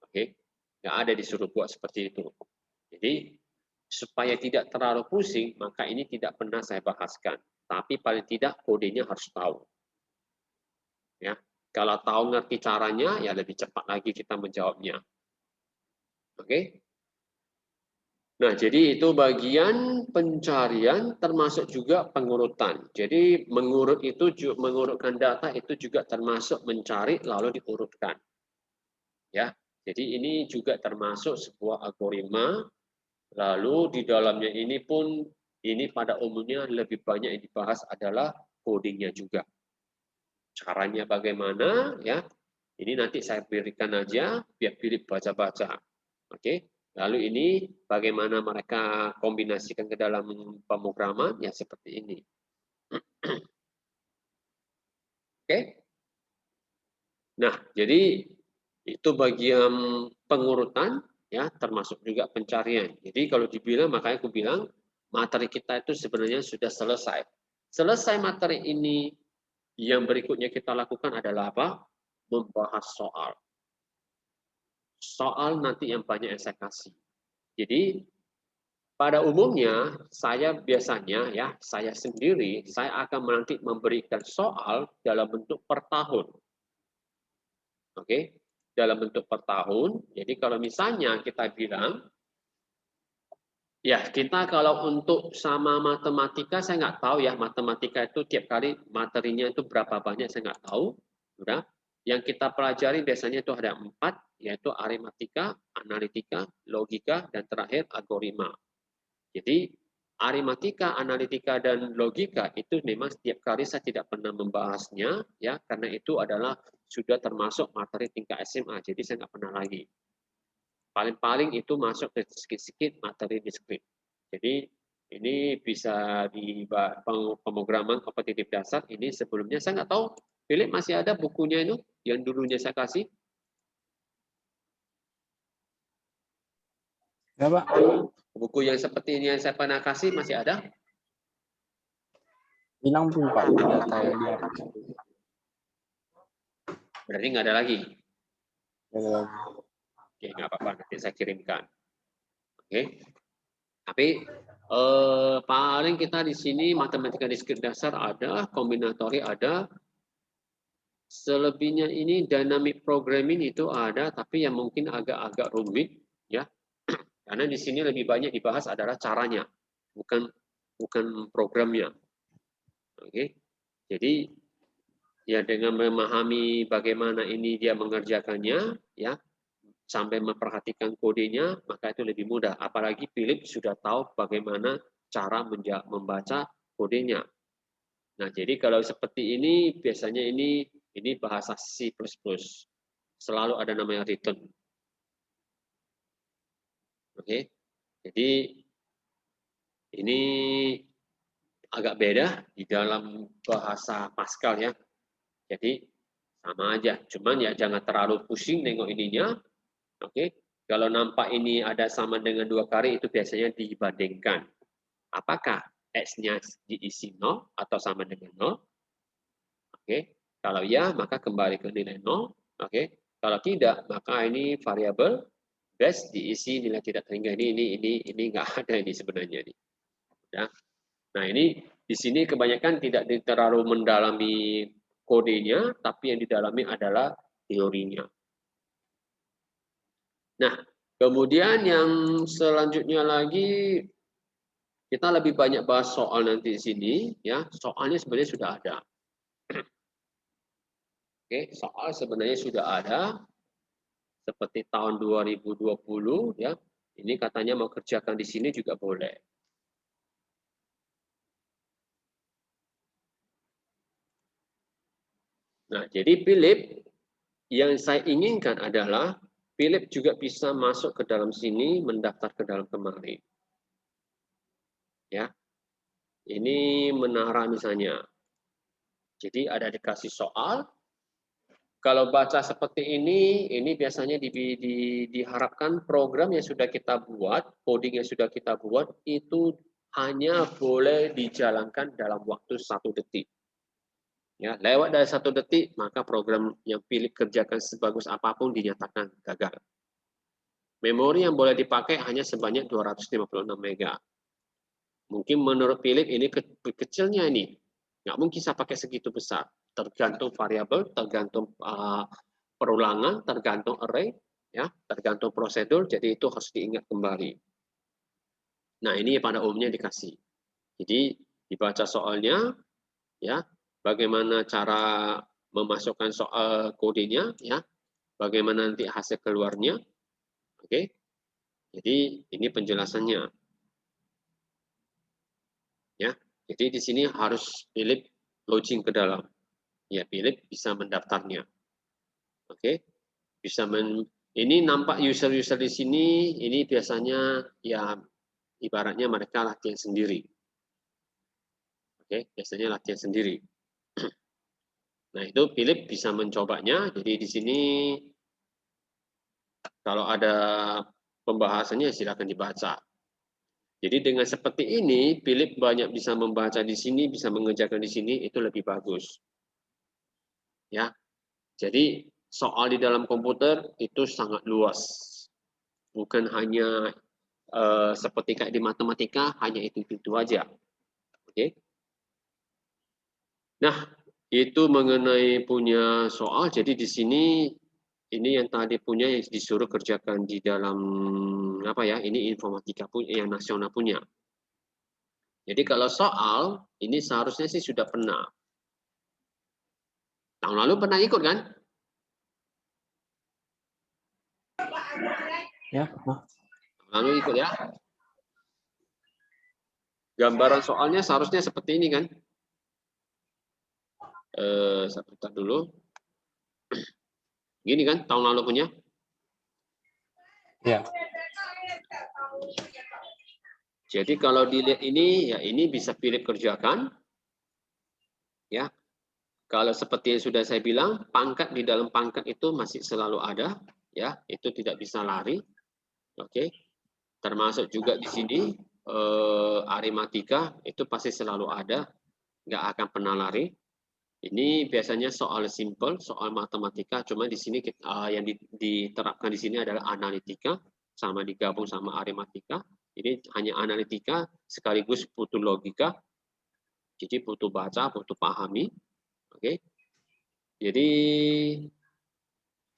Oke, nggak ada disuruh buat seperti itu. Jadi supaya tidak terlalu pusing, maka ini tidak pernah saya bahaskan. Tapi paling tidak kodenya harus tahu. Ya, kalau tahu ngerti caranya, ya lebih cepat lagi kita menjawabnya. Oke. Nah, jadi itu bagian pencarian termasuk juga pengurutan. Jadi mengurutkan data itu juga termasuk mencari lalu diurutkan. Ya. Jadi ini juga termasuk sebuah algoritma. Lalu di dalamnya ini pun ini pada umumnya lebih banyak yang dibahas adalah codingnya juga. Caranya bagaimana ya? Ini nanti saya berikan aja biar Philip baca-baca. Oke. Lalu ini bagaimana mereka kombinasikan ke dalam pemrograman ya seperti ini. Oke. Nah, jadi itu bagian pengurutan ya termasuk juga pencarian. Jadi kalau dibilang makanya aku bilang materi kita itu sebenarnya sudah selesai. Selesai materi ini Yang berikutnya kita lakukan adalah apa? Membahas soal. Soal nanti yang banyak yang saya kasih. Jadi pada umumnya saya biasanya ya saya sendiri saya akan nanti memberikan soal dalam bentuk per tahun. Oke, dalam bentuk per tahun. Jadi kalau misalnya kita bilang ya kita kalau untuk sama matematika saya nggak tahu ya, matematika itu tiap kali materinya itu berapa banyak saya nggak tahu. Udah. Yang kita pelajari biasanya itu ada 4, yaitu aritmatika, analitika, logika, dan terakhir algoritma. Jadi aritmatika, analitika, dan logika itu memang setiap kali saya tidak pernah membahasnya, ya karena itu adalah sudah termasuk materi tingkat SMA, jadi saya nggak pernah lagi. Paling-paling itu masuk ke sedikit-sedikit materi diskrit. Jadi ini bisa di pemrograman kompetitif dasar. Ini sebelumnya saya nggak tahu, Philip masih ada bukunya itu yang dulunya saya kasih. Ya, Pak. Buku yang seperti ini yang saya pernah kasih masih ada? Hilang pun, Pak. Tidak saya lihat. Berarti nggak ada lagi. Ada lagi. Oke, nggak apa-apa, nanti saya kirimkan. Oke. Tapi paling kita di sini matematika diskrit dasar ada, kombinatori ada. Selebihnya ini dynamic programming itu ada, tapi yang mungkin agak-agak rumit, ya. Karena di sini lebih banyak dibahas adalah caranya, bukan programnya. Oke. Jadi ya dengan memahami bagaimana ini dia mengerjakannya, ya sampai memperhatikan kodenya, maka itu lebih mudah. Apalagi Philip sudah tahu bagaimana cara membaca kodenya. Nah, jadi kalau seperti ini, biasanya ini bahasa C++. Selalu ada namanya return. Oke, jadi ini agak beda di dalam bahasa Pascal ya. Jadi sama aja, cuman ya jangan terlalu pusing nengok ininya. Oke, kalau nampak ini ada sama dengan 2 kali itu biasanya dibandingkan. Apakah X-nya diisi 0 atau sama dengan 0? Oke, kalau ya maka kembali ke nilai 0. Oke, kalau tidak maka ini variabel base diisi nilai tidak terhingga ini nggak ada ini sebenarnya ini. Ya. Nah ini di sini kebanyakan tidak terlalu mendalami kodenya, tapi yang didalami adalah teorinya. Nah, kemudian yang selanjutnya lagi kita lebih banyak bahas soal nanti di sini, ya. Soalnya sebenarnya sudah ada. Oke, soal sebenarnya sudah ada seperti tahun 2020, ya. Ini katanya mau kerjakan di sini juga boleh. Nah, jadi Philip yang saya inginkan adalah Philip juga bisa masuk ke dalam sini, mendaftar ke dalam kemari. Ya, ini menara misalnya. Jadi ada dikasih soal. Kalau baca seperti ini biasanya diharapkan program yang sudah kita buat, coding yang sudah kita buat itu hanya boleh dijalankan dalam waktu 1 detik. Ya, lewat dari 1 detik maka program yang Philip kerjakan sebagus apapun dinyatakan gagal. Memori yang boleh dipakai hanya sebanyak 256 MB. Mungkin menurut Philip ini kecilnya ini, nggak mungkin saya pakai segitu besar. Tergantung variabel, tergantung perulangan, tergantung array, ya, tergantung prosedur. Jadi itu harus diingat kembali. Nah ini pada umumnya dikasih. Jadi dibaca soalnya, ya, bagaimana cara memasukkan soal kodenya, ya, bagaimana nanti hasil keluarnya, oke. Jadi ini penjelasannya. Ya, jadi di sini harus Philip login ke dalam. Ya, Philip bisa mendaftarnya. Oke, bisa ini nampak user-user di sini. Ini biasanya ya ibaratnya mereka latihan sendiri. Oke, biasanya latihan sendiri. Nah itu Philip bisa mencobanya. Jadi di sini kalau ada pembahasannya silakan dibaca. Jadi dengan seperti ini, Philip banyak bisa membaca di sini, bisa mengerjakan di sini, itu lebih bagus. Ya, jadi soal di dalam komputer itu sangat luas, bukan hanya seperti kayak di matematika hanya itu aja. Oke. Nah, itu mengenai punya soal. Jadi di sini ini yang tadi punya yang disuruh kerjakan di dalam apa ya? Ini informatika punya, yang nasional punya. Jadi kalau soal ini seharusnya sih sudah pernah. Tahun lalu pernah ikut kan? Ya, Tahun lalu ikut ya. Gambaran soalnya seharusnya seperti ini kan? Saya putar dulu. Gini kan tahun lalu punya? ya. Jadi kalau dilihat ini, ya ini bisa pilih kerjakan. Ya, kalau seperti yang sudah saya bilang, pangkat di dalam pangkat itu masih selalu ada. Ya, itu tidak bisa lari. Oke, termasuk juga di sini aritmatika itu pasti selalu ada, nggak akan pernah lari. Ini biasanya soal simple, soal matematika. Cuma di sini yang diterapkan di sini adalah analitika, sama digabung sama aritmatika. Ini hanya analitika sekaligus butuh logika. Jadi butuh baca, butuh pahami. Oke. Jadi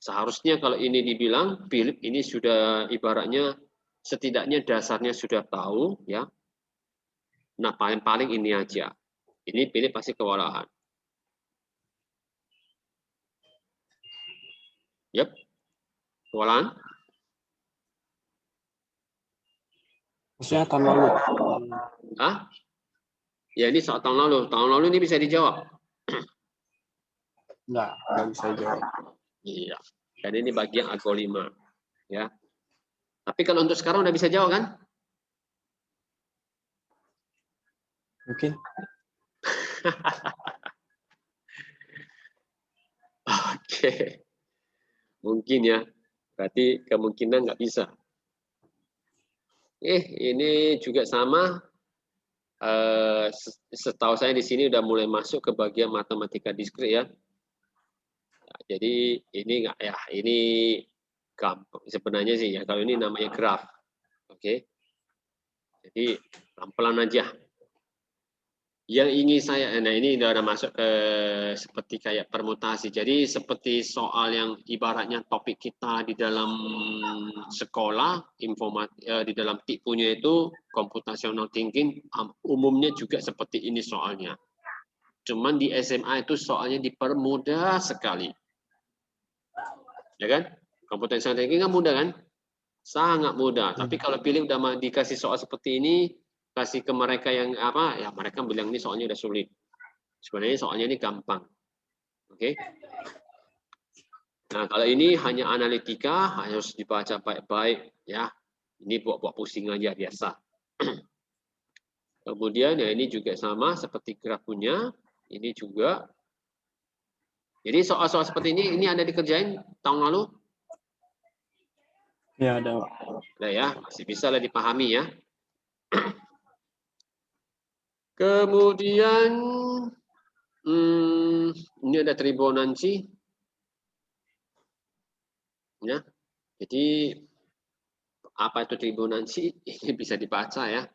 seharusnya kalau ini dibilang Philip ini sudah ibaratnya setidaknya dasarnya sudah tahu ya. Nah, paling ini aja. Ini Philip pasti kewalahan. Yep. Kewalahan? Maksudnya tahun lalu. Hah? Ya ini soal tahun lalu. Tahun lalu ini bisa dijawab. Enggak bisa jawab. Iya. Dan ini bagian Argo 5. Ya. Tapi kalau untuk sekarang udah bisa jawab kan? Mungkin. Oke. Mungkin ya. Berarti kemungkinan nggak bisa. Ini juga sama. Setahu saya di sini udah mulai masuk ke bagian matematika diskrit ya. Jadi ini nggak ya, ini gampang sebenarnya sih ya. Kalau ini namanya graf, oke. Jadi pelan-pelan aja. Yang ingin saya, nah ini udah masuk ke seperti kayak permutasi. Jadi seperti soal yang ibaratnya topik kita di dalam sekolah, di dalam tipunya itu computational thinking, umumnya juga seperti ini soalnya. Cuman di SMA itu soalnya dipermudah sekali. Ya kan? Computational thinking kan mudah kan? Sangat mudah. Tapi kalau pilih udah dikasih soal seperti ini, kasih ke mereka yang apa, ya mereka bilang ini soalnya udah sulit. Sebenarnya soalnya ini gampang. Oke. Nah, kalau ini hanya analitika, harus dibaca baik-baik ya. Ini buat pusing aja biasa. Kemudian ya ini juga sama seperti graf punya, ini juga. Jadi soal-soal seperti ini ada dikerjain tahun lalu? Ya, ada. Nah ya, masih bisa lah dipahami ya. Kemudian ini ada Tribonansi. Ya. Jadi apa itu Tribonansi? Ini bisa dibaca ya.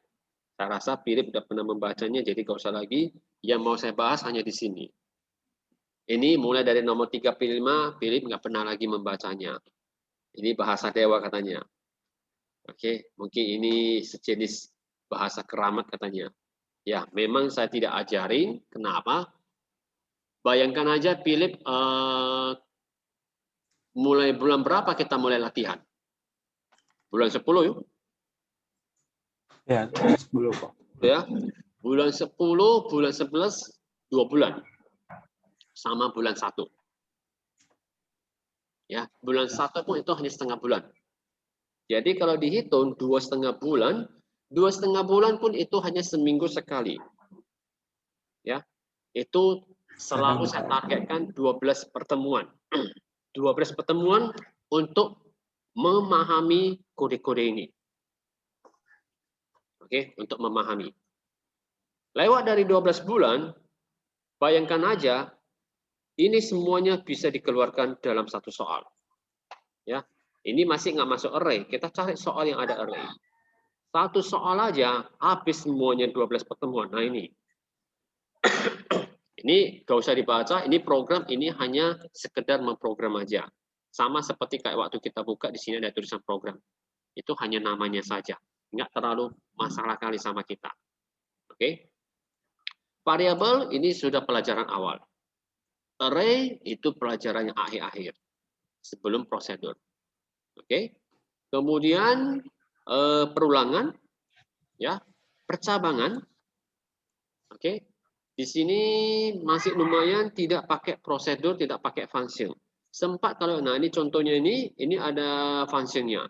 Saya rasa Philip sudah pernah membacanya, jadi nggak usah lagi. Yang mau saya bahas hanya di sini. Ini mulai dari nomor 35, Philip nggak pernah lagi membacanya. Ini bahasa dewa katanya. Oke, mungkin ini sejenis bahasa keramat katanya. Ya, memang saya tidak ajarin. Kenapa? Bayangkan aja Philip mulai bulan berapa kita mulai latihan? Bulan 10 yuk. Ya, 10 kok. Ya. Bulan 10, bulan 11, 2 bulan. Sama bulan 1. Ya, bulan 1 pun itu hanya setengah bulan. Jadi kalau dihitung 2,5 bulan, 2,5 bulan pun itu hanya seminggu sekali. Ya. Itu selalu saya targetkan 12 pertemuan. 12 pertemuan untuk memahami kode-kode ini. Oke, untuk memahami. Lewat dari 12 bulan, bayangkan aja Ini semuanya bisa dikeluarkan dalam satu soal. Ya, ini masih nggak masuk array. Kita cari soal yang ada array. Satu soal aja habis semuanya 12 pertemuan. Nah ini. Ini gak usah dibaca, ini program, ini hanya sekedar memprogram aja. Sama seperti kayak waktu kita buka di sini ada tulisan program. Itu hanya namanya saja. Nggak terlalu masalah kali sama kita. Oke. Variabel ini sudah pelajaran awal. Array itu pelajarannya akhir-akhir. Sebelum prosedur. Oke. Kemudian perulangan, ya, percabangan. Oke. Di sini masih lumayan tidak pakai prosedur, tidak pakai function. Sempat kalau, nah ini contohnya ini ada functionnya.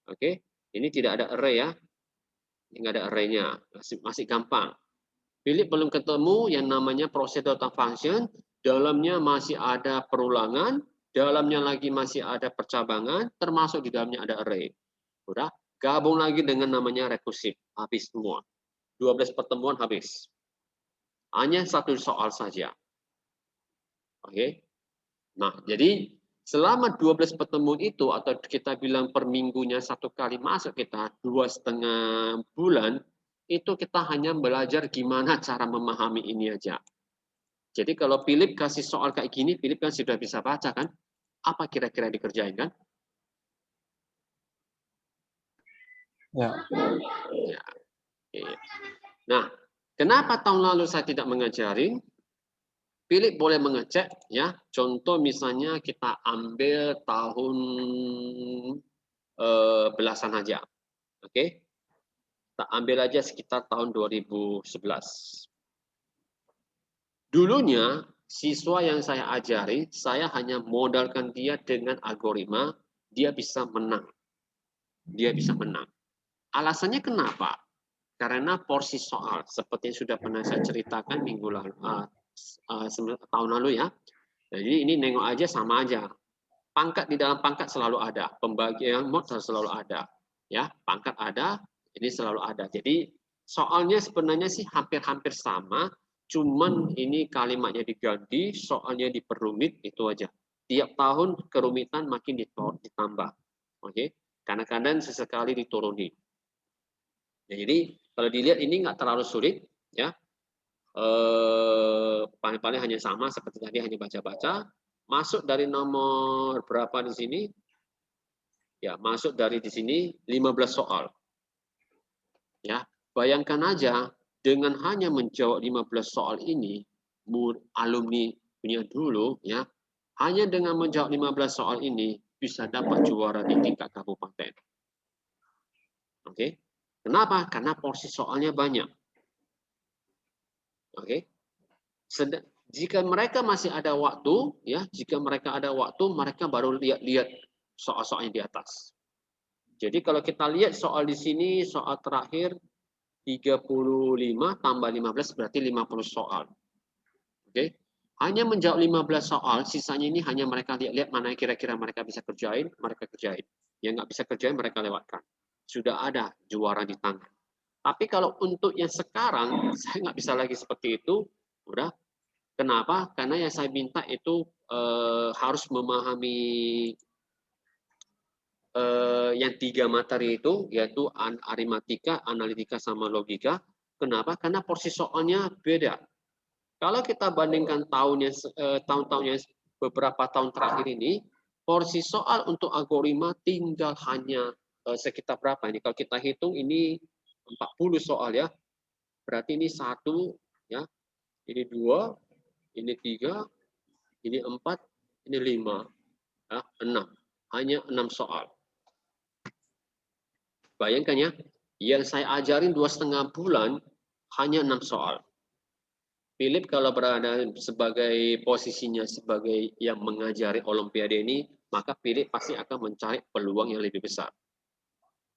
Oke, ini tidak ada array ya. Ini nggak ada array-nya, masih gampang. Philip belum ketemu yang namanya prosedur atau function, dalamnya masih ada perulangan, dalamnya lagi masih ada percabangan, termasuk di dalamnya ada array. Udah, gabung lagi dengan namanya recursive, habis semua. 12 pertemuan habis. Hanya satu soal saja. Oke. Nah, jadi selama 12 pertemuan itu, atau kita bilang per minggunya satu kali masuk kita 2,5 bulan, itu kita hanya belajar gimana cara memahami ini aja. Jadi kalau Philip kasih soal kayak gini, Philip kan sudah bisa baca kan? Apa kira-kira dikerjain kan? Ya. Ya. Oke. Nah, kenapa tahun lalu saya tidak mengajarin? Philip boleh mengecek ya. Contoh misalnya kita ambil tahun belasan aja. Oke. Kita ambil aja sekitar tahun 2011. Dulunya siswa yang saya ajari, saya hanya modalkan dia dengan algoritma, dia bisa menang. Dia bisa menang. Alasannya kenapa? Karena porsi soal seperti yang sudah pernah saya ceritakan minggu lalu, tahun lalu ya. Jadi ini nengok aja sama aja. Pangkat di dalam pangkat selalu ada, pembagian mod selalu ada, ya pangkat ada, ini selalu ada. Jadi soalnya sebenarnya sih hampir-hampir sama, cuman ini kalimatnya diganti, soalnya diperumit, itu aja. Tiap tahun kerumitan makin ditambah, oke? Kadang-kadang sesekali dituruni. Ya, jadi kalau dilihat ini nggak terlalu sulit, ya. Paling-paling hanya sama seperti tadi, hanya baca-baca. Masuk dari nomor berapa di sini? Ya, masuk dari di sini 15 soal. Ya, bayangkan aja dengan hanya menjawab 15 soal ini, alumni punya dulu ya, hanya dengan menjawab 15 soal ini bisa dapat juara di tingkat kabupaten. Oke. Kenapa? Karena porsi soalnya banyak. Oke. Jika mereka masih ada waktu, ya, jika mereka ada waktu, mereka baru lihat soal-soal yang di atas. Jadi kalau kita lihat soal di sini, soal terakhir 35 tambah 15 berarti 50 soal. Oke. Hanya menjawab 15 soal, sisanya ini hanya mereka lihat mana yang kira-kira mereka bisa kerjain, mereka kerjain. Yang nggak bisa kerjain, mereka lewatkan. Sudah ada juara di tangan. Tapi kalau untuk yang sekarang, saya nggak bisa lagi seperti itu. Udah. Kenapa? Karena yang saya minta itu harus memahami yang 3 materi itu, yaitu aritmatika, analitika, sama logika. Kenapa? Karena porsi soalnya beda. Kalau kita bandingkan tahun-tahun yang beberapa tahun terakhir ini, porsi soal untuk algoritma tinggal hanya sekitar berapa ini? Kalau kita hitung ini 40 soal ya. Berarti ini 1, ya, ini 2, ini 3, ini 4, ini 5, ya, 6. Hanya 6 soal. Bayangkan ya, yang saya ajarin 2,5 bulan, hanya 6 soal. Philip kalau berada sebagai posisinya sebagai yang mengajari Olimpiade ini, maka Philip pasti akan mencari peluang yang lebih besar.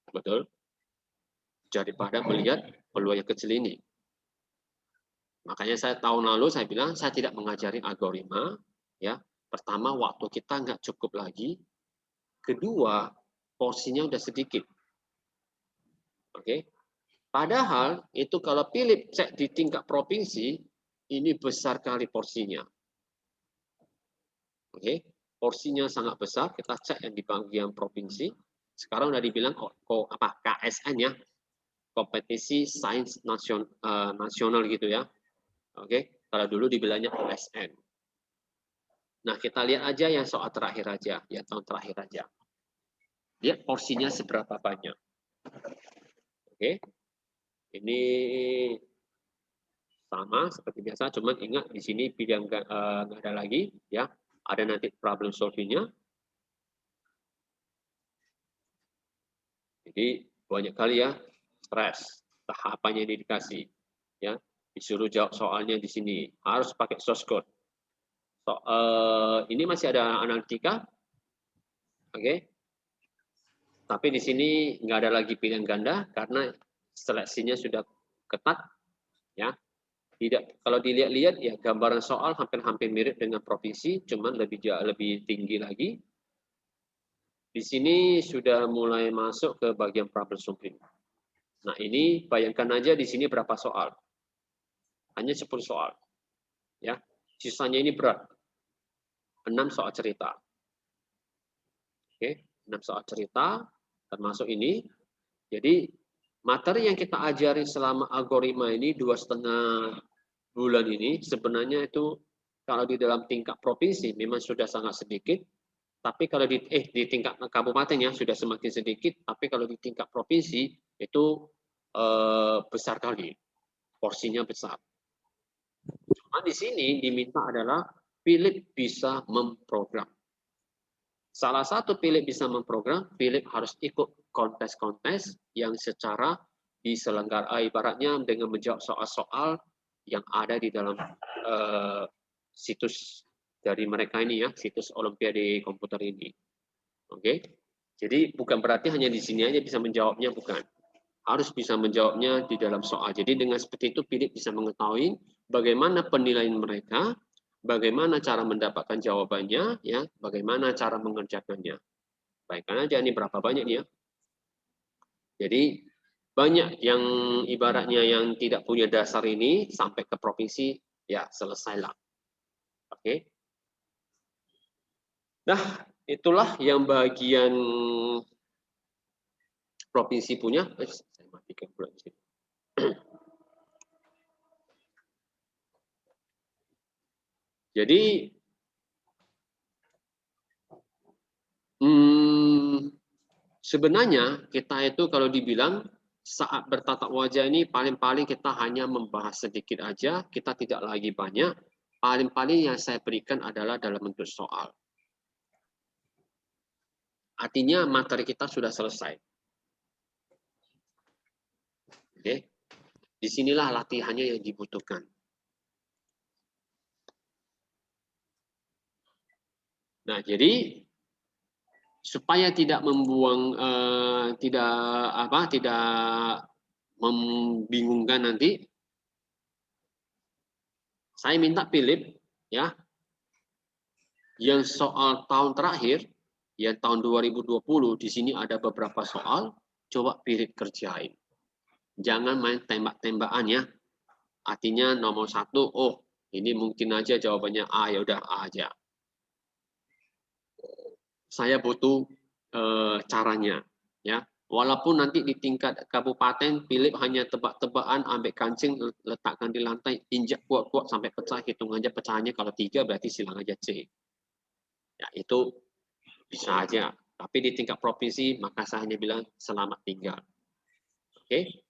Betul? Daripada melihat peluang yang kecil ini. Makanya saya tahun lalu saya bilang saya tidak mengajari algoritma, ya. Pertama waktu kita nggak cukup lagi, kedua porsinya udah sedikit. Oke. Padahal itu kalau Philip cek di tingkat provinsi ini besar kali porsinya. Oke, porsinya sangat besar. Kita cek yang di bagian provinsi. Sekarang udah dibilang KSN ya, kompetisi sains nasional gitu ya. Oke, kalau dulu dibilangnya OSN. Nah, kita lihat aja yang soal terakhir aja, yang tahun terakhir aja. Lihat porsinya seberapa banyak. Oke, ini sama seperti biasa, cuman ingat di sini bidang nggak ada lagi, ya. Ada nanti problem solving-nya. Jadi banyak kali ya stres, tahapannya ini dikasih, ya. Disuruh jawab soalnya di sini harus pakai source code. Ini masih ada analitika, oke. Tapi di sini nggak ada lagi pilihan ganda karena seleksinya sudah ketat, ya. Tidak, kalau dilihat-lihat ya gambaran soal hampir-hampir mirip dengan provinsi, cuman lebih tinggi lagi. Di sini sudah mulai masuk ke bagian problem solving. Nah, ini bayangkan aja di sini berapa soal. Hanya 10 soal. Ya. Sisanya ini berat. 6 soal cerita. Oke, 6 soal cerita termasuk ini. Jadi materi yang kita ajari selama algoritma ini 2,5 bulan ini sebenarnya itu kalau di dalam tingkat provinsi memang sudah sangat sedikit, tapi kalau di tingkat kabupaten ya sudah semakin sedikit, tapi kalau di tingkat provinsi itu besar kali, porsinya besar. Cuma di sini diminta adalah Philip bisa memprogram. Salah satu Philip bisa memprogram, Philip harus ikut kontes-kontes yang secara diselenggarakan, ibaratnya dengan menjawab soal-soal yang ada di dalam situs dari mereka ini ya, situs Olimpiade komputer ini. Oke, jadi bukan berarti hanya di sini aja bisa menjawabnya, bukan. Harus bisa menjawabnya di dalam soal. Jadi dengan seperti itu Philip bisa mengetahui bagaimana penilaian mereka, bagaimana cara mendapatkan jawabannya, ya, bagaimana cara mengerjakannya. Baikkan aja ini berapa banyak ya. Jadi banyak yang ibaratnya yang tidak punya dasar ini sampai ke provinsi, ya selesailah. Oke. Nah, itulah yang bagian provinsi punya. Saya matikan pula di sini. Jadi sebenarnya kita itu kalau dibilang saat bertatap wajah ini paling-paling kita hanya membahas sedikit aja, kita tidak lagi banyak. Paling-paling yang saya berikan adalah dalam bentuk soal. Artinya materi kita sudah selesai. Oke. Disinilah latihannya yang dibutuhkan. Nah, jadi supaya tidak membuang tidak membingungkan nanti, saya minta Philip ya yang soal tahun terakhir ya tahun 2020 di sini ada beberapa soal, coba Philip kerjain. Jangan main tembak-tembakan ya. Artinya nomor 1, oh ini mungkin aja jawabannya A, ya udah A aja. Saya butuh caranya ya. Walaupun nanti di tingkat kabupaten Philip hanya tebak-tebakan, ambil kancing, letakkan di lantai, injak kuat-kuat sampai pecah, hitung aja pecahannya, kalau 3 berarti silang aja C. Ya itu bisa aja. Tapi di tingkat provinsi maka saya hanya bilang selamat tinggal. Oke.